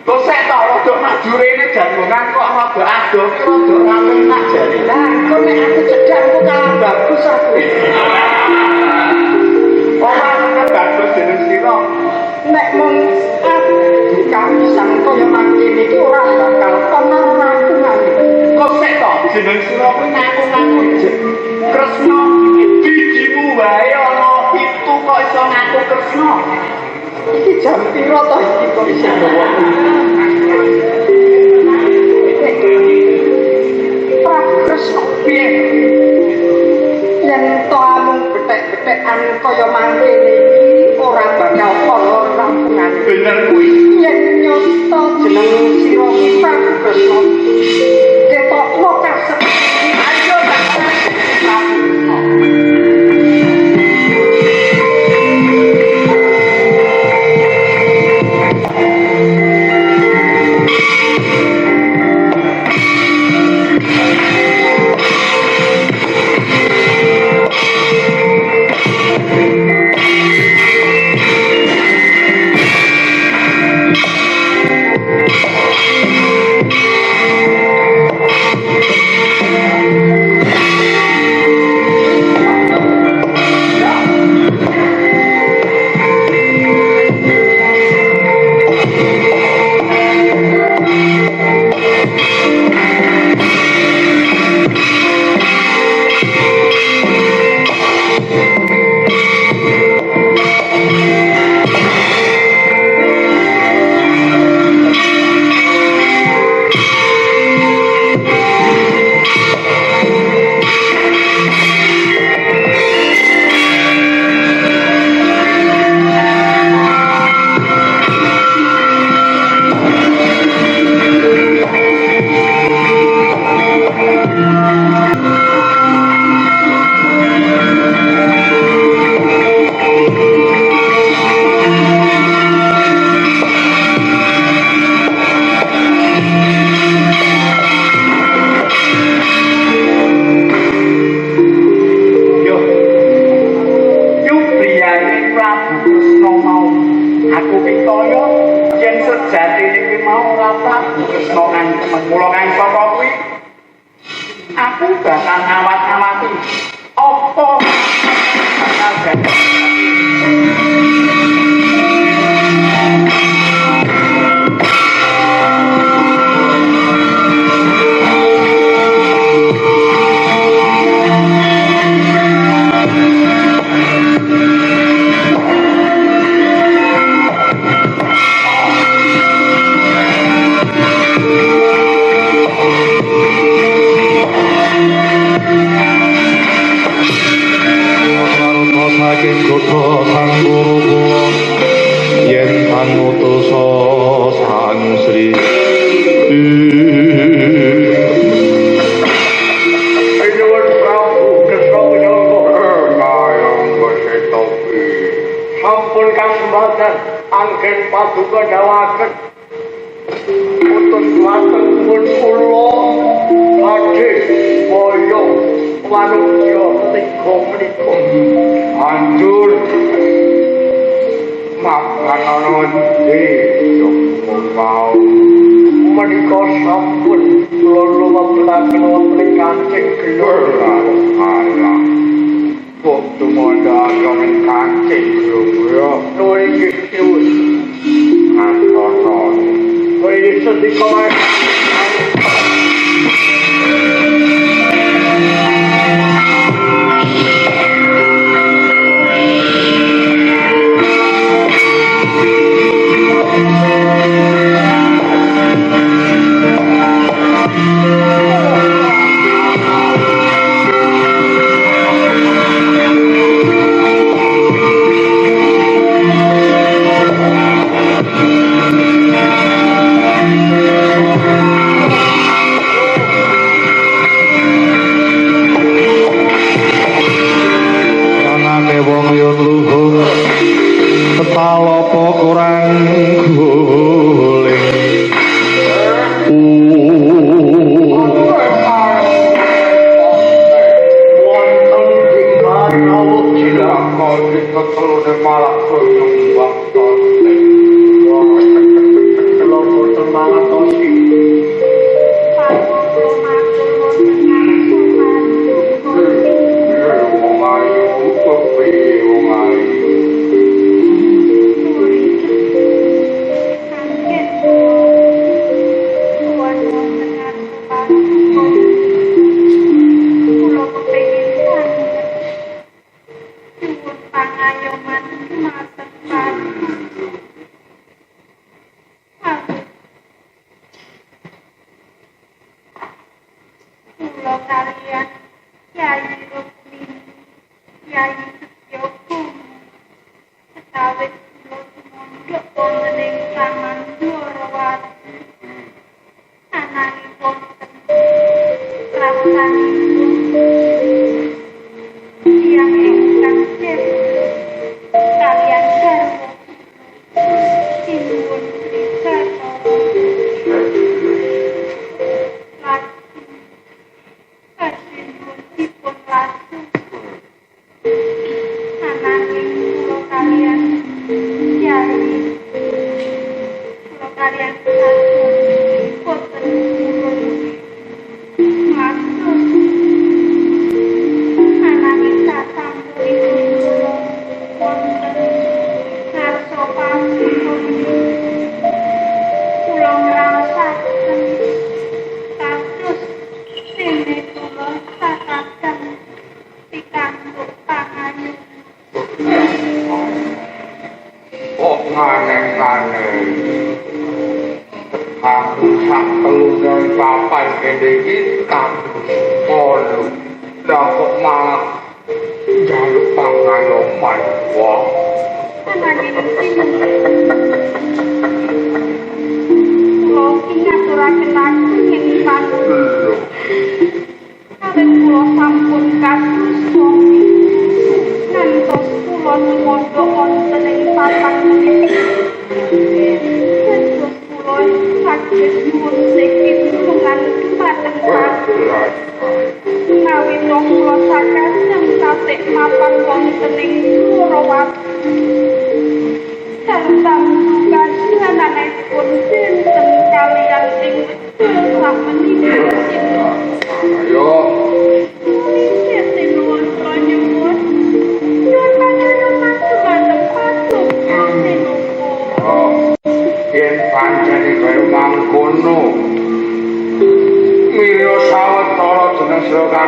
kok sek tok rada majurene jagongan kok rada adoh ki rada ramen nak jare lah kok nek aku cedhak kok kalah bagus aku ora nek bagus jeneng sira nek mung aku kawisan kaya mangkene iki ora bakal ana rangkungane kok sek tok jeneng sira kuwi ngaku-ngaku Kresna bijimu wae ana 7 kok iso ngaku Kresna iki jam pira to iki kok isih dawa Prabu Kresna piye yen to amung betek-betekan kaya mangkene iki ora bakal ana rampungane bener kuwi yen nyoto jeneng sira ki Prabu Kresna ketokno kasep ayo tak Prabu bakal ngawat-ngawati apa bakal jadi. saking kutha sang guru kula yen panutusa sang Sri Ayo Prabu Kesaya ngayong besetopi sampun kambadan anggen paduka dawaken utus wateng pun kula badhe boyo manungsa tiga menika anjur makanan mau menika sampun kula lumebetaken wonten kancing gelur alah kok tumoda kang kancing gelur ya nuwun inggih nyuwun antono kowe sedika wae Palopo kurang guling wonten tinggal rawuh cilaka ditetelune malah nyumbang tonte kula boten mangertosi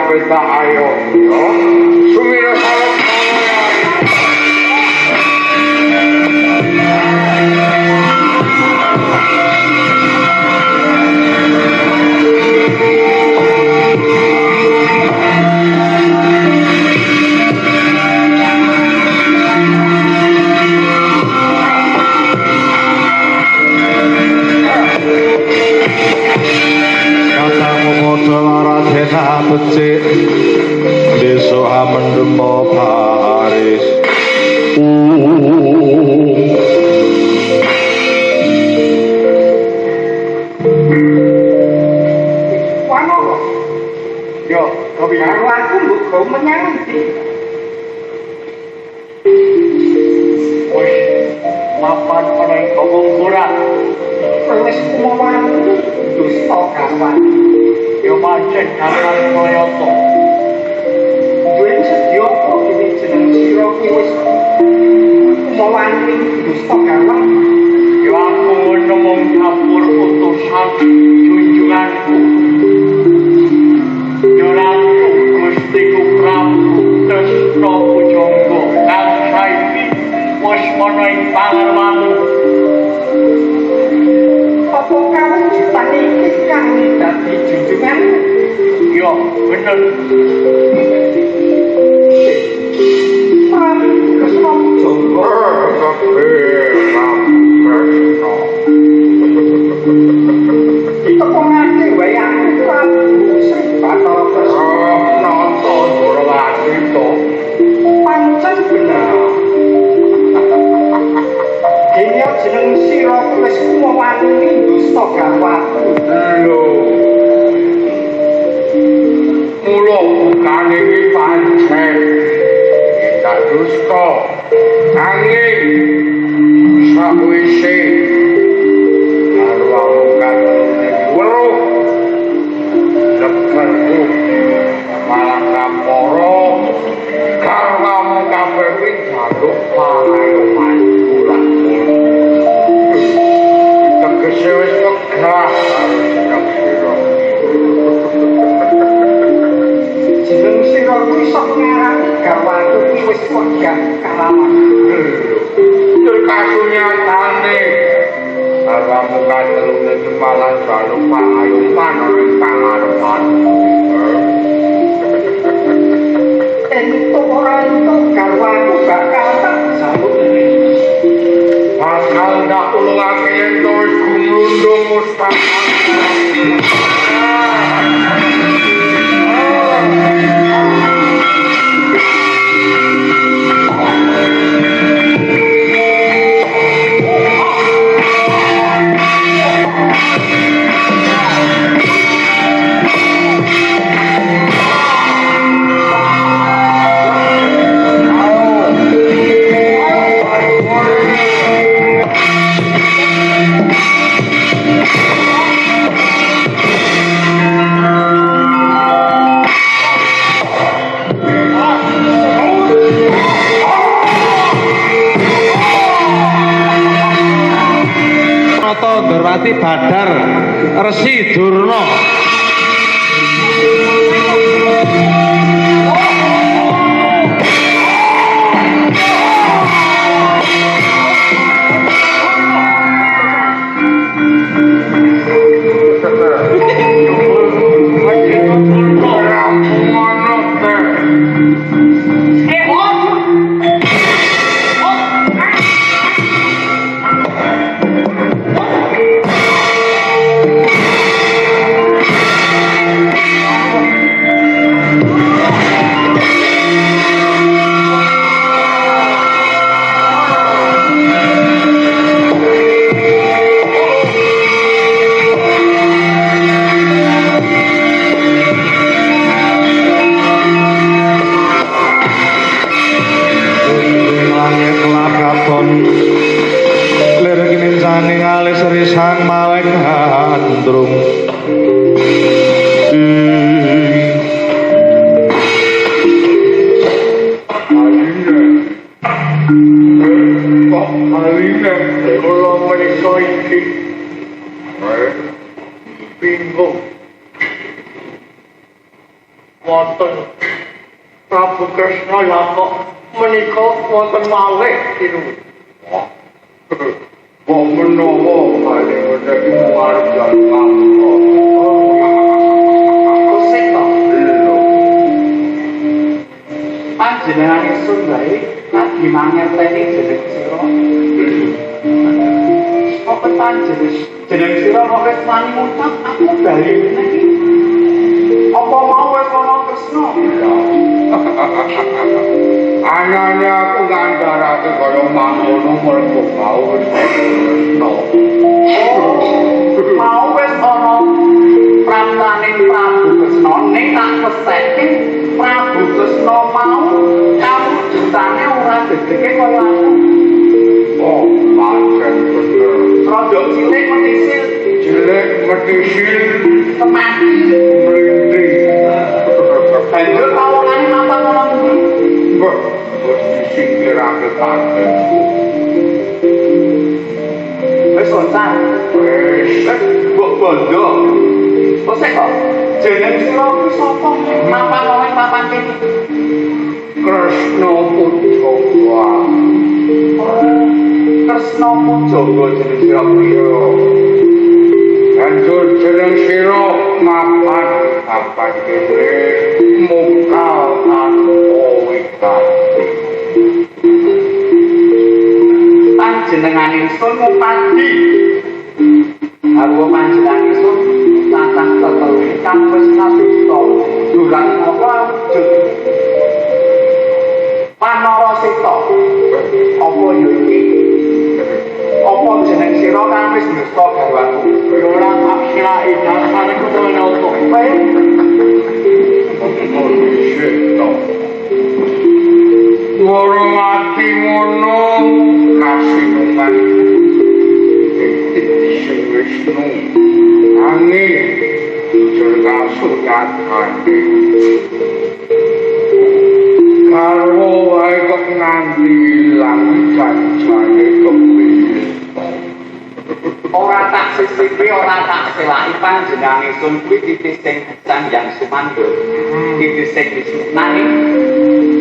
beta ayo yo sumira salam becik besok amendemo Paris Wano yo kopi karo aku mbok go menyang ndi? wis mapan ana ing ngomong kurang Wis kumawan dusta kawan. yo pancen kapan kaya to Duwe sedya apa dene jeneng sira kuwi wis kumawan dusta kawan. yo aku nemong campur utusan junjunganku yo ratu gustiku prabu Tresna Pujangga kang saiki wis ana ing pangarepmu Apa kawujudan iki kang dadi junjungan? yo bener Prabu Kresna Pujangga ditekongake wae aku Prabu Sri Bathara Kresna pancen bener. Dene jeneng sira wis kumawani dusta gawatku. Mula bukan iki pancen kita dusta nanging sakwise arwahmu katune weruh lekerku malah kaporo karwamu kabeh kuwi jaluk pangayoman kula tegese wis megah karo jeneng sira Jeneng sira kuwi sok ngarani gawatku kuwi wis megah kalawan. Kasunyatane arwamu katerune malah jaluk pangayoman ing pangarepan Entuk ora entuk garwaku bakal tak jaluk. bakal ndak ulungake yen to wis gumlundung mustahil Durwati Badar Resi Durna Prabu Kresna ya kok menika wonten malih kinungan. Kok menawa malih menawi muarep jalu ngamuk. Kusik to. Panjenengan ingsun wae lagi mangerteni jeneng sira. Kok panjenengan jeneng sira kok wis wani ngucap aku bali meneh iki. Apa mau wis ana tresna? Anane aku ngandharake kaya mangkono mergo mau wis tresna. Mau wis ana pramlaning Prabu Kresna ning tak peseke Prabu Kresna mau kawujudane ora gedhe kaya aku. Oh, pancen bener. Rodok cilik menisil, cilik menisil, semati mrintih. Banjur pawonane mampang ana kuwi. Mbok, wis disingkirake pancen. Wis ontan. Wis mbok bondo. Wes kok jeneng sira kuwi sapa? Mampang ana papan kene. Kresna Pujawa. Kresna Pujawa jeneng sira kuwi. Banjur jeneng sira mapan papan kene mungkal tanpa wigati. Panjenengan ingsun ngupadi. Arwa panjenengan ingsun tatah tetelu kang wis kadusta durang apa wujud. Panarasita apa yo iki? Apa jeneng sira kang wis dusta garwaku? Ora tak silaki dasane kuwi untuk bae. Warung ati ngono kasinungan sing Wisnu angin surga sugati karo wae kok nganti ilang janjane kepiye ora tak sisipi ora tak selaki panjenengan ingsun kuwi titis sing Sang Sumandra titis sing nanging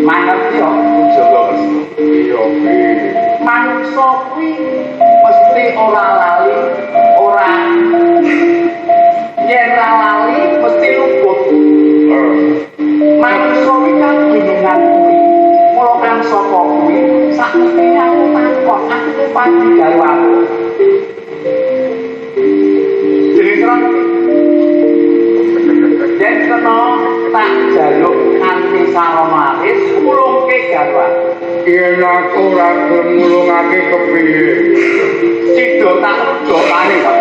mangerti kok Jawa Kresna iya manungsa kuwi mesti ora lali ora yen ora lali mesti luput manungsa kuwi kan gunungan kuwi mula kan sapa kuwi sakmestine aku takon aku ku pati karo aku yen kena tak jaluk kanthi sarana aris mulungke karo aku yen aku ora mulungake kepiye sida tak jokane kok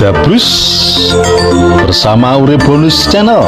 Dabrus bersama Urip Bonus Channel.